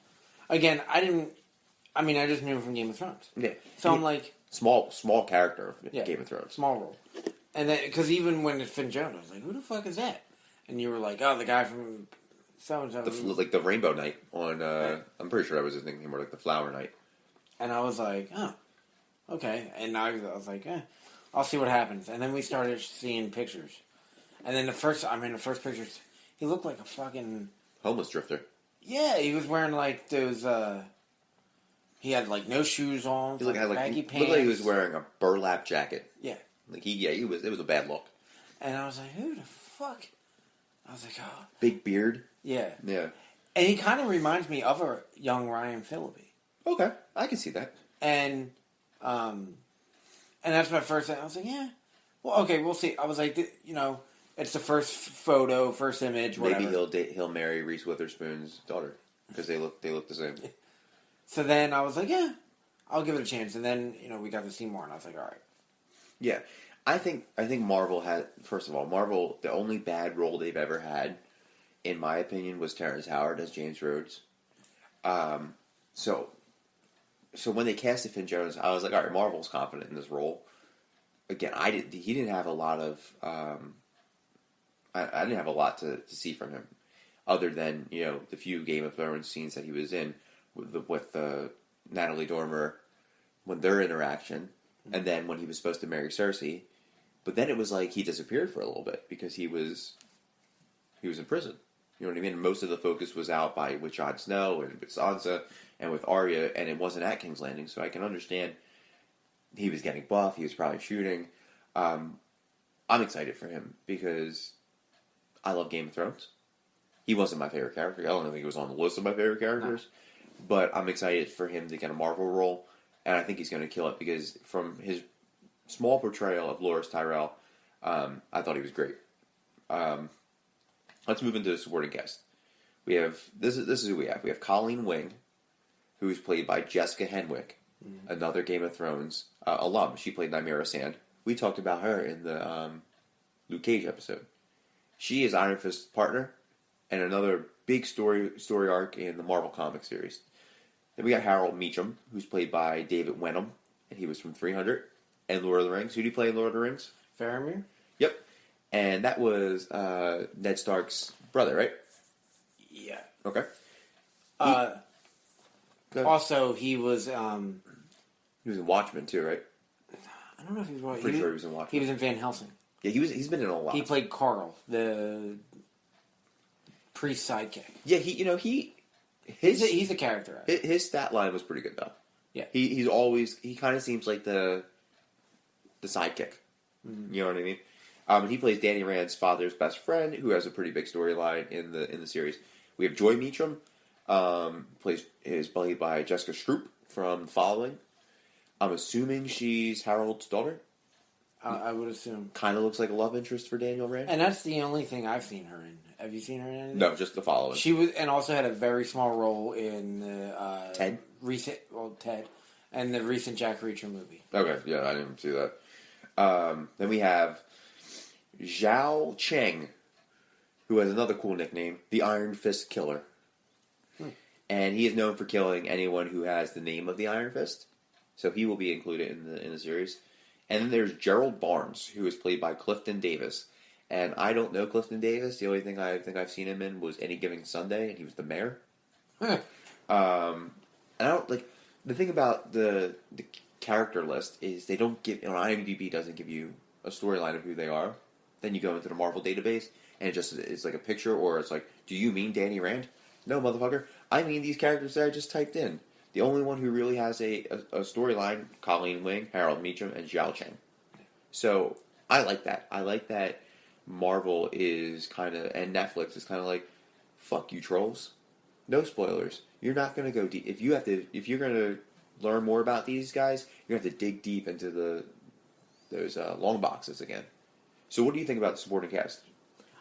Again, I just knew him from Game of Thrones. Yeah. So I'm like... Small character of Game of Thrones. Small role. And then, because even when it's Finn Jones, I was like, who the fuck is that? And you were like, oh, the guy from so-and-so. Like the Rainbow Knight on... I'm pretty sure that was his nickname, or like the Flower Knight. And I was like, oh, okay. And I was like, I'll see what happens. And then we started seeing pictures. And then the first pictures, he looked like a fucking... Homeless drifter. Yeah, he was wearing like those, he had like no shoes on, he looked baggy pants. Looked like he was wearing a burlap jacket. Yeah. Like it was a bad look. And I was like, who the fuck? I was like, oh. Big beard. Yeah. Yeah. And he kind of reminds me of a young Ryan Phillippe. Okay, I can see that. And that's my first thing. I was like, yeah. Well, okay, we'll see. I was like, it's the first photo, first image, whatever. Maybe he'll marry Reese Witherspoon's daughter because they look the same. So then I was like, yeah, I'll give it a chance. And then we got to see more, and I was like, all right. Yeah, I think Marvel had, first of all, the only bad role they've ever had, in my opinion, was Terrence Howard as James Rhodes. So when they casted Finn Jones, I was like, all right, Marvel's confident in this role. Again, he didn't have a lot of. I didn't have a lot to see from him, other than the few Game of Thrones scenes that he was in with Natalie Dormer, when their interaction, and then when he was supposed to marry Cersei, but then it was like he disappeared for a little bit because he was in prison. You know what I mean? Most of the focus was out with Jon Snow and with Sansa and with Arya, and it wasn't at King's Landing. So I can understand he was getting buff. He was probably shooting. I'm excited for him because I love Game of Thrones. He wasn't my favorite character. I don't think he was on the list of my favorite characters. No. But I'm excited for him to get a Marvel role, and I think he's going to kill it because from his small portrayal of Loras Tyrell, I thought he was great. Let's move into the supporting cast. We have this is who we have. We have Colleen Wing, who's played by Jessica Henwick, another Game of Thrones alum. She played Nymeria Sand. We talked about her in the Luke Cage episode. She is Iron Fist's partner, and another big story arc in the Marvel Comics series. Then we got Harold Meacham, who's played by David Wenham, and he was from 300 and Lord of the Rings. Who did he play in Lord of the Rings? Faramir? Yep. And that was Ned Stark's brother, right? Yeah. Okay. Also, he was... he was in Watchmen, too, right? I don't know if he was... Pretty sure he was in Watchmen. He was in Van Helsing. Yeah, he's been in a lot. He played Carl, the priest sidekick. Yeah, he's a character. His stat line was pretty good though. Yeah, he kind of seems like the sidekick. Mm-hmm. You know what I mean? He plays Danny Rand's father's best friend, who has a pretty big storyline in the series. We have Joy Meacham, is played by Jessica Stroup from Following. I'm assuming she's Harold's daughter. I would assume. Kind of looks like a love interest for Daniel Rand. And that's the only thing I've seen her in. Have you seen her in anything? No, just the Following. She was, and also had a very small role in the Ted? Ted, and the recent Jack Reacher movie. Okay, yeah, I didn't see that. Then we have Zhao Cheng, who has another cool nickname, the Iron Fist Killer. And he is known for killing anyone who has the name of the Iron Fist. So he will be included in the series. And then there's Gerald Barnes, who is played by Clifton Davis. And I don't know Clifton Davis. The only thing I think I've seen him in was Any Given Sunday, and he was the mayor. And I don't like the thing about the character list is they don't give IMDb doesn't give you a storyline of who they are. Then you go into the Marvel database, and it's like a picture, or it's like, do you mean Danny Rand? No, motherfucker. I mean these characters that I just typed in. The only one who really has a storyline, Colleen Wing, Harold Meacham, and Zhao Cheng. So, I like that. I like that Marvel is kind of, and Netflix is kind of like, fuck you trolls. No spoilers. You're not going to go deep. If you're going to learn more about these guys, you're going to have to dig deep into those long boxes again. So what do you think about the supporting cast?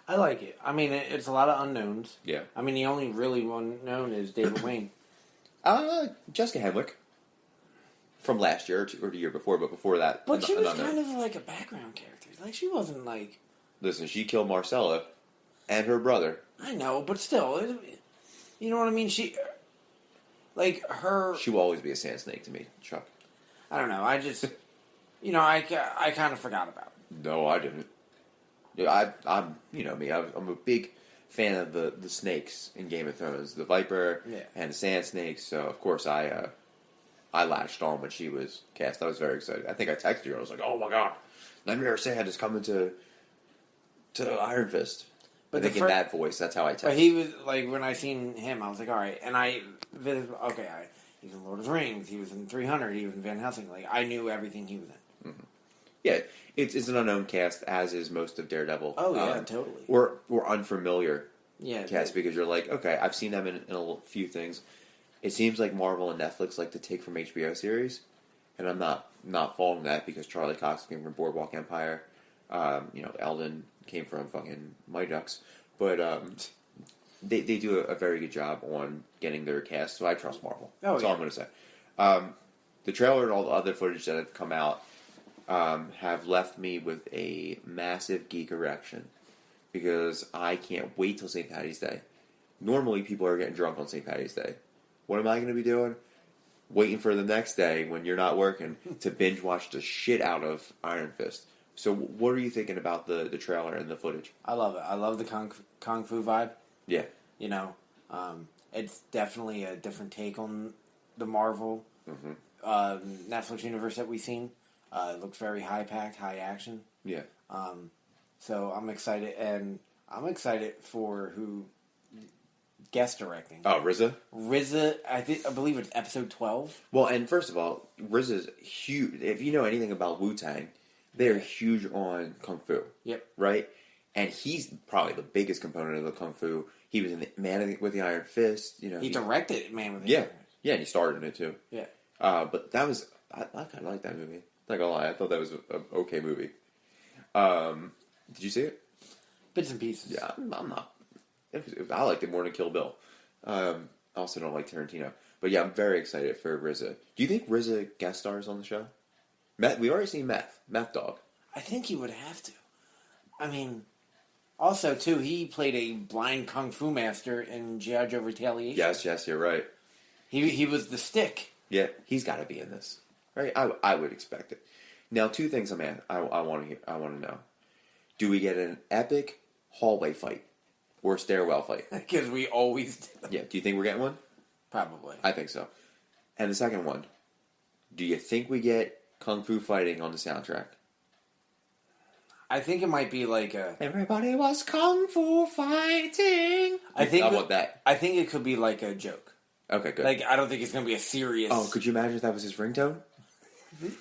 I like it. I mean, it's a lot of unknowns. Yeah. I mean, the only really one known is David Wayne. Jessica Henwick from last year or the year before, but before that. But she was kind of like a background character. Like, she wasn't like... Listen, she killed Marcella and her brother. I know, but still, you know what I mean? She... Like, her... She will always be a sand snake to me, Chuck. I don't know, I just... I kind of forgot about it. No, I didn't. Yeah, I'm you know me, I'm a big fan of the snakes in Game of Thrones, the Viper and the Sand Snakes. So of course I latched on when she was cast. I was very excited. I think I texted you. I was like, "Oh my god, Nymeria Sand is coming to Iron Fist." But I think in that voice, that's how I texted. But he was like, when I seen him, I was like, "All right." And he was in Lord of the Rings. He was in 300. He was in Van Helsing. Like, I knew everything he was in. Mm-hmm. Yeah, it's an unknown cast, as is most of Daredevil. Oh yeah, totally. Or unfamiliar cast, yeah. because you're like, okay, I've seen them in a few things. It seems like Marvel and Netflix like to take from HBO series, and I'm not faulting that, because Charlie Cox came from Boardwalk Empire. Eldon came from fucking Mighty Ducks, but they do a very good job on getting their cast, so I trust Marvel. That's all I'm going to say. The trailer and all the other footage that have come out have left me with a massive geek erection, because I can't wait till St. Paddy's Day. Normally, people are getting drunk on St. Paddy's Day. What am I going to be doing? Waiting for the next day when you're not working to binge watch the shit out of Iron Fist. So, what are you thinking about the trailer and the footage? I love it. I love the kung fu vibe. Yeah. It's definitely a different take on the Marvel Netflix universe that we've seen. It looks very high-packed, high-action. Yeah. So I'm excited, and I'm excited for who guest directing. Oh, RZA? RZA, I believe it's episode 12. Well, and first of all, RZA's huge. If you know anything about Wu-Tang, they're huge on Kung Fu. Yep. Right? and he's probably the biggest component of the kung fu. He was in the Man with the Iron Fist. You know, he directed Man with the yeah, Iron Fist. yeah, and he starred in it too. Yeah. But that was I kind of like that movie. Not gonna lie, I thought that was an okay movie. Did you see it? Bits and pieces. Yeah, I'm not. I liked it more than Kill Bill. I also don't like Tarantino. But yeah, I'm very excited for RZA. Do you think RZA guest stars on the show? We already seen Meth Dog. I think he would have to. I mean, also, too, he played a blind kung fu master in G.I. Joe Retaliation. Yes, you're right. He was the stick. Yeah, he's got to be in this, right? I would expect it. Now, two things I want to know. Do we get an epic hallway fight or stairwell fight? Because we always do. Yeah, do you think we're getting one? Probably. I think so. And the second one, do you think we get kung fu fighting on the soundtrack? I think it might be like a... Everybody was kung fu fighting. I want that. I think it could be like a joke. Okay, good. Like, I don't think it's going to be a serious... Oh, could you imagine if that was his ringtone?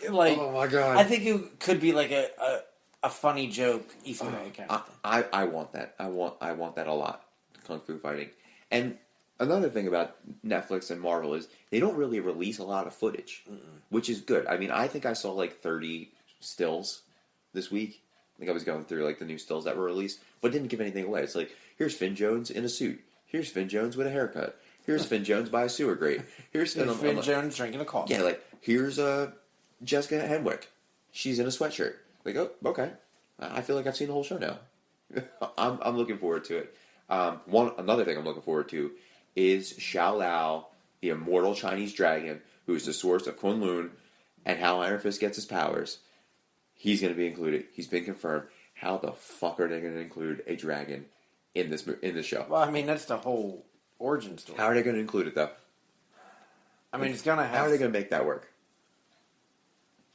Like, oh my god! I think it could be like a funny joke Easter egg kind of thing. I want that. I want that a lot. Kung fu fighting. And another thing about Netflix and Marvel is they don't really release a lot of footage, which is good. I mean, I think I saw like 30 stills this week. I think I was going through like the new stills that were released, but didn't give anything away. It's like, here's Finn Jones in a suit. Here's Finn Jones with a haircut. Here's Finn Jones by a sewer grate. Here's Finn Jones drinking a coffee. Yeah, like here's Jessica Henwick. She's in a sweatshirt. Like, oh, okay. I feel like I've seen the whole show now. I'm looking forward to it. Another thing I'm looking forward to is Xiao Lao, the immortal Chinese dragon, who is the source of Kunlun and how Iron Fist gets his powers. He's going to be included. He's been confirmed. How the fuck are they going to include a dragon in this show? Well, I mean, that's the whole origin story. How are they going to include it, though? I mean, it's going to have... How are they going to make that work?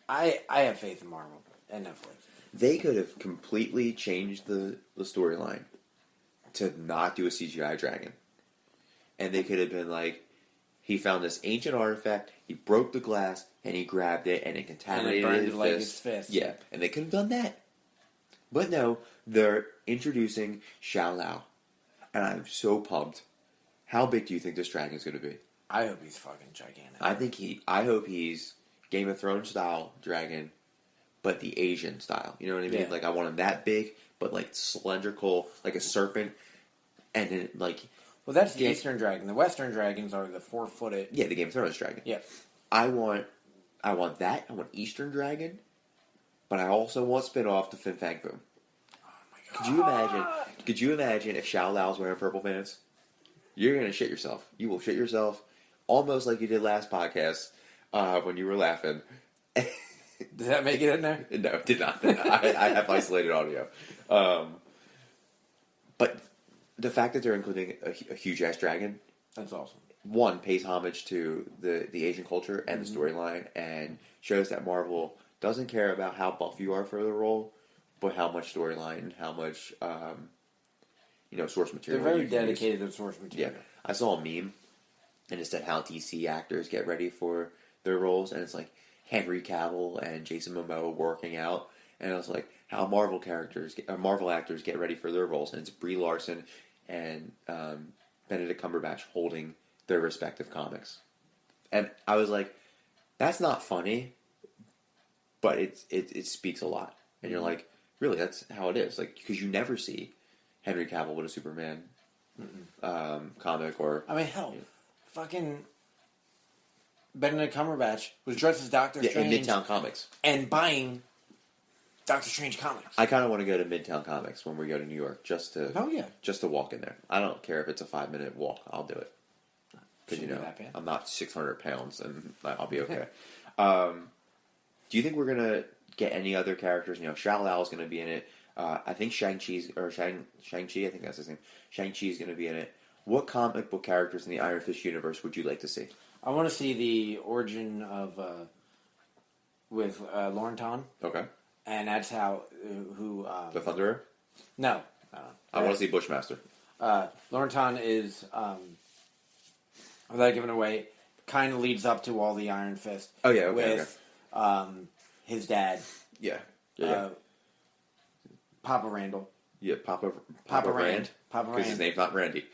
I have faith in Marvel and Netflix. They could have completely changed the storyline to not do a CGI dragon. And they could have been like, he found this ancient artifact, he broke the glass, and he grabbed it, and it contaminated his fist. Yeah, and they could have done that. But no, they're introducing Xiao Lao. And I'm so pumped. How big do you think this dragon is going to be? I hope he's fucking gigantic. I hope he's Game of Thrones style dragon, but the Asian style. You know what I mean? Yeah. Like, I want him that big, but like cylindrical, like a serpent, and then like... Well, that's the Eastern dragon. The Western dragons are the 4-footed... Yeah, the Game of Thrones dragon. Yeah. I want that. I want Eastern dragon, but I also want spin-off to Fin Fang Foom. Oh my god. Could you imagine if Xiao Lao's wearing purple pants? You're going to shit yourself. You will shit yourself almost like you did last podcast when you were laughing. Did that make it in there? No, it did not. I have isolated audio. But the fact that they're including a huge-ass dragon... That's awesome. One, pays homage to the Asian culture and the storyline, and shows that Marvel doesn't care about how buff you are for the role, but how much storyline and how much source material. They're very dedicated to source material. Yeah, I saw a meme, and it said how DC actors get ready for their roles, and it's like Henry Cavill and Jason Momoa working out, and I was like, how Marvel actors get ready for their roles, and it's Brie Larson and Benedict Cumberbatch holding their respective comics. And I was like, that's not funny, but it speaks a lot. And you're like, really, that's how it is. Like, because you never see Henry Cavill with a Superman comic or... I mean, hell, fucking Benedict Cumberbatch was dressed as Doctor Strange. In Midtown Comics. And buying Doctor Strange comics. I kind of want to go to Midtown Comics when we go to New York, just to walk in there. I don't care if it's a 5-minute walk. I'll do it. Because, I'm not 600 pounds, and I'll be okay. Do you think we're going to get any other characters? Xiao Lao is going to be in it. I think Shang-Chi, I think that's his name. Shang-Chi is going to be in it. What comic book characters in the Iron Fist universe would you like to see? I want to see the origin of, with Lauren Ton. Okay. And that's how, the Thunderer? No. I want to see Bushmaster. Lauren Ton is... without giving away, kind of leads up to all the Iron Fist. Oh, yeah, okay. With his dad. Yeah. Papa Randall. Yeah, Papa Papa Rand. Rand. Papa Because his Rand. name's not Randy.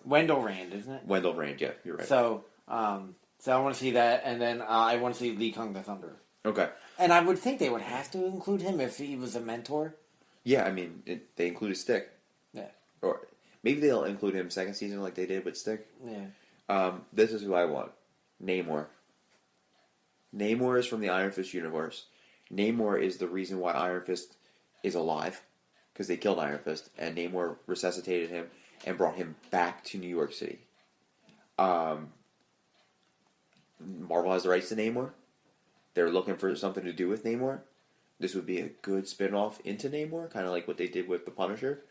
Wendell Rand, isn't it? Wendell Rand, yeah, you're right. So I want to see that, and then I want to see Lee Kung the Thunder. Okay. And I would think they would have to include him if he was a mentor. Yeah, I mean, they included Stick. Yeah. Or maybe they'll include him second season like they did with Stick. Yeah. This is who I want. Namor. Namor is from the Iron Fist universe. Namor is the reason why Iron Fist is alive. Because they killed Iron Fist. And Namor resuscitated him and brought him back to New York City. Marvel has the rights to Namor. They're looking for something to do with Namor. This would be a good spin-off into Namor, kind of like what they did with the Punisher.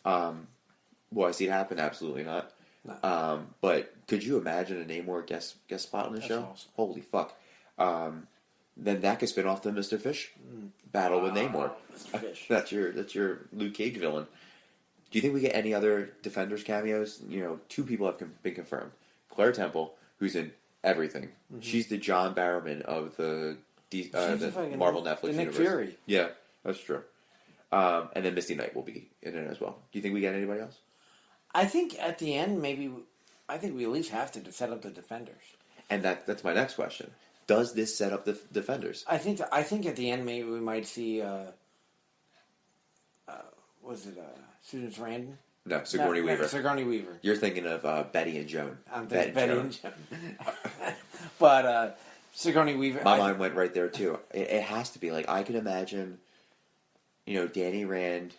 Will I see it happen? Absolutely not. No. But could you imagine a Namor guest spot on the show? Awesome. Holy fuck. Then that could spin off to Mr. Fish. Battle with Namor. Mr. Fish. That's your Luke Cage villain. Do you think we get any other Defenders cameos? You know, 2 people have been confirmed. Claire Temple, who's in everything. Mm-hmm. She's the John Barrowman of the Marvel Netflix the Nick universe. Fury. Yeah, that's true. And then Misty Knight will be in it as well. Do you think we get anybody else? I think at the end, I think we at least have to set up the Defenders. And that's my next question. Does this set up the Defenders? I think at the end maybe we might see. Was it Susan Sarandon? No, Sigourney Weaver. Sigourney Weaver. You're thinking of Betty and Joan. I'm thinking Betty and Joan. But Sigourney Weaver. My mind went right there too. It has to be like I can imagine. You know, Danny Rand.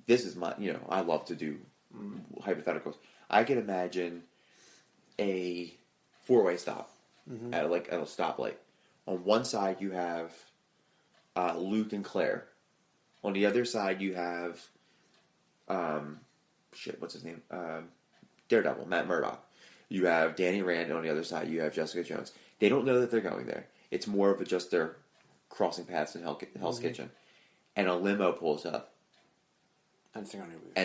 This is my. You know, I love to do hypotheticals. I can imagine a 4-way stop at a stoplight. On one side you have Luke and Claire. On the other side you have what's his name? Daredevil, Matt Murdock. You have Danny Rand, and on the other side you have Jessica Jones. They don't know that they're going there. It's more of just they're crossing paths in Hell's Kitchen. And a limo pulls up. And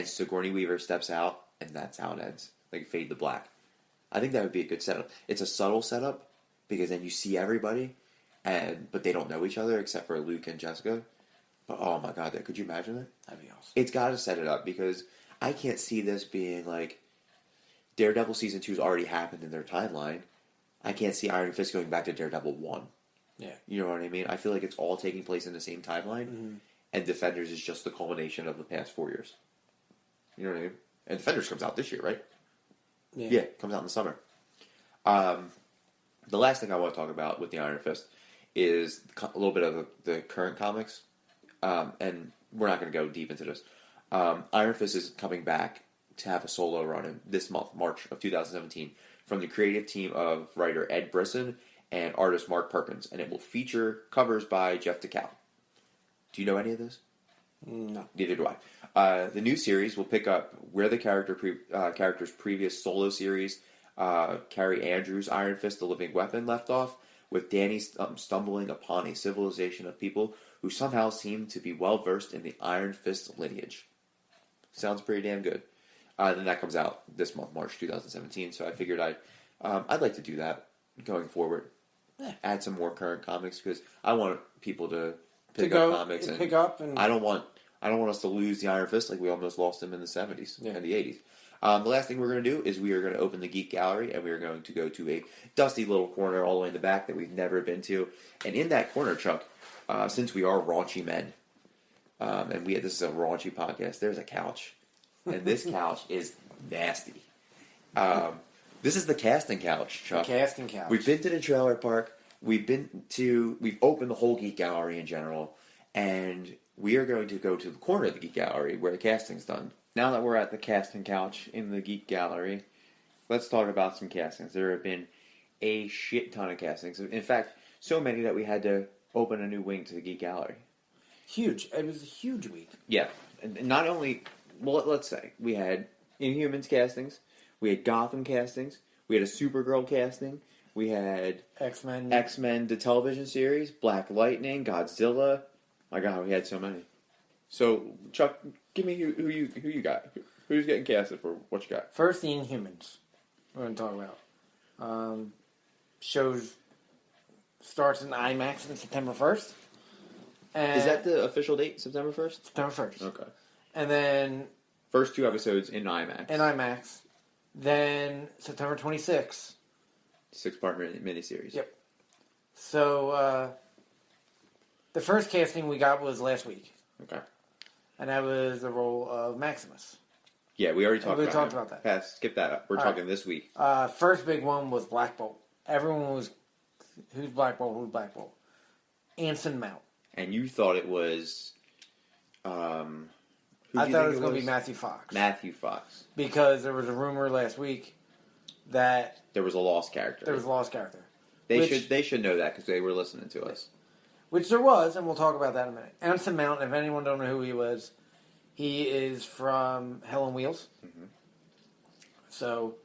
Sigourney Weaver steps out, and that's how it ends. Like, fade to black. I think that would be a good setup. It's a subtle setup, because then you see everybody, but they don't know each other, except for Luke and Jessica. But, oh my god, could you imagine that? That'd be awesome. It's got to set it up, because I can't see this being, like, Daredevil Season 2's already happened in their timeline. I can't see Iron Fist going back to Daredevil 1. Yeah. You know what I mean? I feel like it's all taking place in the same timeline. Mm-hmm. And Defenders is just the culmination of the past 4 years. You know what I mean? And Defenders comes out this year, right? Yeah, it comes out in the summer. The last thing I want to talk about with the Iron Fist is a little bit of the current comics. And we're not going to go deep into this. Iron Fist is coming back to have a solo run in this month, March of 2017, from the creative team of writer Ed Brisson and artist Mark Perkins. And it will feature covers by Jeff DeCal. Do you know any of this? No. Neither do I. The new series will pick up where the character's previous solo series, Carrie Andrews' Iron Fist, The Living Weapon, left off, with Danny stumbling upon a civilization of people who somehow seem to be well-versed in the Iron Fist lineage. Sounds pretty damn good. Then that comes out this month, March 2017, so I figured I'd like to do that going forward. Yeah. Add some more current comics, because I want people to pick up comics and pick up, and I don't want us to lose the Iron Fist like we almost lost him in the 70s and the 80s. The last thing we're going to do is we are going to open the Geek Gallery, and we are going to go to a dusty little corner all the way in the back that we've never been to. And in that corner, Chuck, since we are raunchy men, and this is a raunchy podcast, there's a couch, and this couch is nasty. This is the casting couch, Chuck. The casting couch. We've been to the trailer park. We've opened the whole Geek Gallery in general, and we are going to go to the corner of the Geek Gallery where the casting's done. Now that we're at the casting couch in the Geek Gallery, let's talk about some castings. There have been a shit ton of castings. In fact, so many that we had to open a new wing to the Geek Gallery. Huge. It was a huge week. Yeah. And not only, well, let's say, we had Inhumans castings, we had Gotham castings, we had a Supergirl casting, we had X-Men, the television series, Black Lightning, Godzilla. My God, we had so many. So, Chuck, give me who you got. Who's getting casted for what you got? First, the Inhumans. We're going to talk about. Shows starts in IMAX on September 1st. Is that the official date, September 1st? September 1st. Okay. And then... First 2 episodes in IMAX. Then September 26th. 6-part miniseries. Yep. So, the first casting we got was last week. Okay. And that was the role of Maximus. Yeah, we already talked about that. Pass, skip that up. We're talking this week. First big one was Black Bolt. Everyone was, who's Black Bolt, who's Black Bolt? Anson Mount. And you thought it was... I thought it was going to be Matthew Fox. Matthew Fox. Because there was a rumor last week that... There was a lost character. They should know that because they were listening to us. Which there was, and we'll talk about that in a minute. Anson Mount, if anyone don't know who he was, he is from Hell on Wheels. Mm-hmm. So,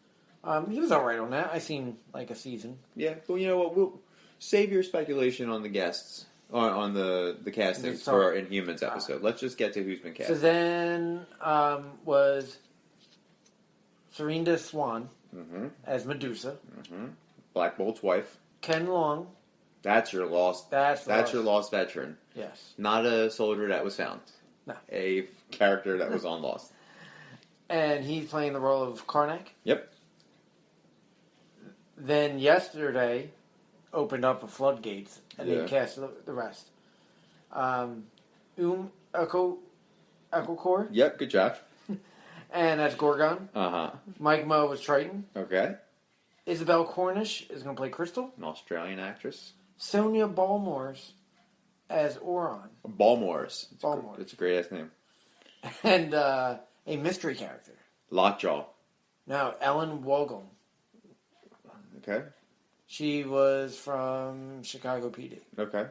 he was alright on that. I seen, like, a season. Yeah, well, you know what? We'll save your speculation on the guests, on the castings for our Inhumans episode. Let's just get to who's been cast. So then was Serinda Swan as Medusa. Mm-hmm. Black Bolt's wife. Ken Long. That's your lost. That's your lost veteran. Yes. Not a soldier that was found. No. A character that was on Lost. And he's playing the role of Karnak. Yep. Then yesterday opened up the floodgates and they cast the rest. Ecocor. Yep, good job. And that's Gorgon. Uh-huh. Mike Moe was Triton. Okay. Isabel Cornish is going to play Crystal. An Australian actress. Sonia Balmores as Oron. Balmores. Balmores. It's a great-ass name. And a mystery character. Lockjaw. No, Ellen Wogel. Okay. She was from Chicago PD. Okay.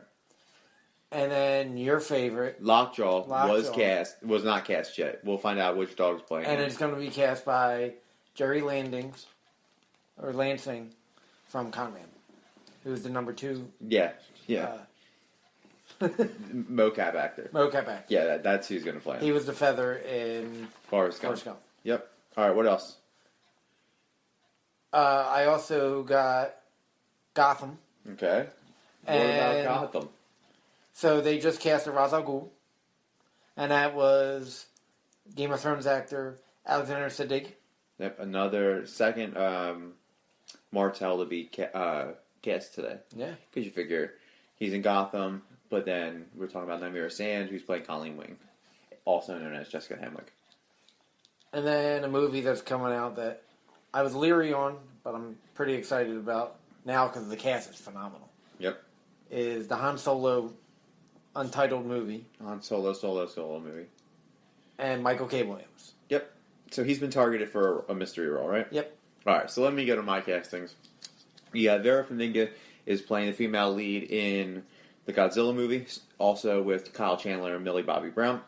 And then your favorite. Lockjaw was not cast yet. We'll find out which dog's playing. And it's going to be cast by Jerry Lansing from Conman, who's the number 2. Yeah. Mocap actor. Yeah, that's who's going to play him. He was the feather in Forrest Gump. Yep. All right, what else? I also got Gotham. Okay. What about Gotham? So they just cast a Ra's al Ghul, and that was Game of Thrones actor Alexander Siddig. Yep, another second Martell to be cast today. Yeah. Because you figure he's in Gotham, but then we're talking about Namira Sand, who's playing Colleen Wing, also known as Jessica Hemwick. And then a movie that's coming out that I was leery on, but I'm pretty excited about now because the cast is phenomenal. Yep. Is the Han Solo untitled movie. Han Solo movie. And Michael K. Williams. Yep. So he's been targeted for a mystery role, right? Yep. All right, so let me go to my castings. Yeah, Vera Farmiga is playing the female lead in the Godzilla movie, also with Kyle Chandler and Millie Bobby Brown.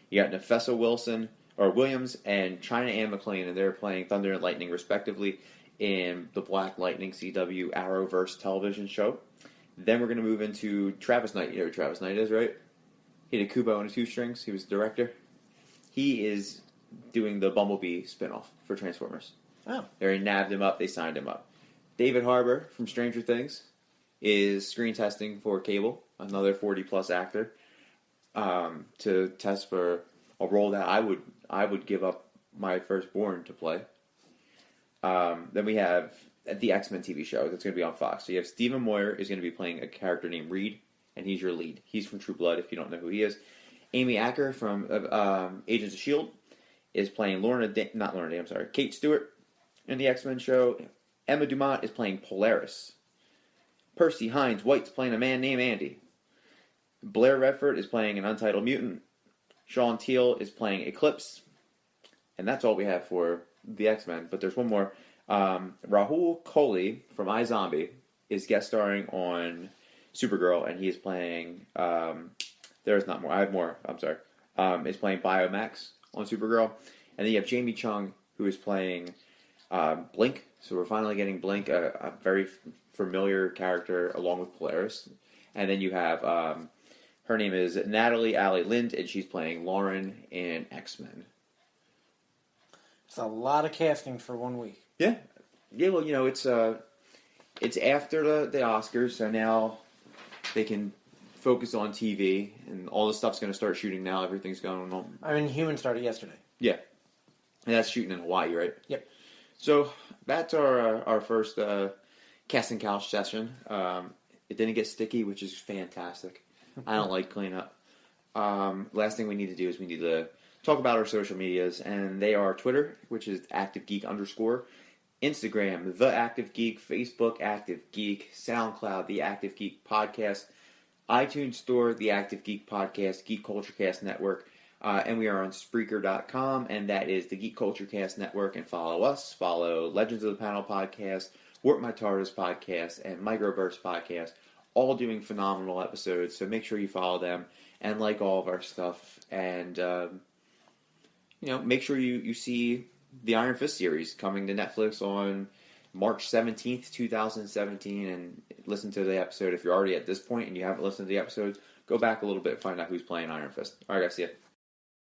You got Nafessa Williams and China Ann McClain, and they're playing Thunder and Lightning, respectively, in the Black Lightning CW Arrowverse television show. Then we're going to move into Travis Knight. You know who Travis Knight is, right? He did Kubo and the Two Strings. He was the director. He is doing the Bumblebee spinoff for Transformers. Oh. They already nabbed him up. They signed him up. David Harbour from Stranger Things is screen testing for Cable, another 40-plus actor, to test for a role that I would give up my firstborn to play. Then we have the X-Men TV show that's going to be on Fox. So you have Stephen Moyer is going to be playing a character named Reed, and he's your lead. He's from True Blood, if you don't know who he is. Amy Acker from Agents of S.H.I.E.L.D. is playing Kate Stewart in the X-Men show. Emma Dumont is playing Polaris. Percy Hines White's playing a man named Andy. Blair Redford is playing an untitled mutant. Sean Teal is playing Eclipse. And that's all we have for the X-Men. But there's one more. Rahul Kohli from iZombie is guest starring on Supergirl, and he is playing... there's not more. I have more. I'm sorry. Is playing Biomax on Supergirl. And then you have Jamie Chung, who is playing Blink. So we're finally getting Blink, a very familiar character, along with Polaris. And then you have... her name is Natalie Allie Lind, and she's playing Lauren in X-Men. It's a lot of casting for 1 week. Yeah. Well, you know, it's after the Oscars, so now they can focus on TV, and all this stuff's going to start shooting now. Everything's going on. I mean, Human started yesterday. Yeah. And that's shooting in Hawaii, right? Yep. So that's our first casting couch session. It didn't get sticky, which is fantastic. I don't like cleanup. Last thing we need to do is we need to talk about our social medias, and they are Twitter, which is @ActiveGeek_, Instagram, The Active Geek, Facebook, Active Geek, SoundCloud, The Active Geek Podcast, iTunes Store, The Active Geek Podcast, Geek Culture Cast Network, and we are on Spreaker.com, and that is the Geek Culture Cast Network. And follow us, follow Legends of the Panel Podcast, Warp My TARDIS Podcast, and Microburst Podcast, all doing phenomenal episodes. So make sure you follow them and like all of our stuff, and make sure you see the Iron Fist series coming to Netflix on March 17th, 2017, and listen to the episode. If you're already at this point and you haven't listened to the episodes, go back a little bit and find out who's playing Iron Fist. All right, guys, see ya.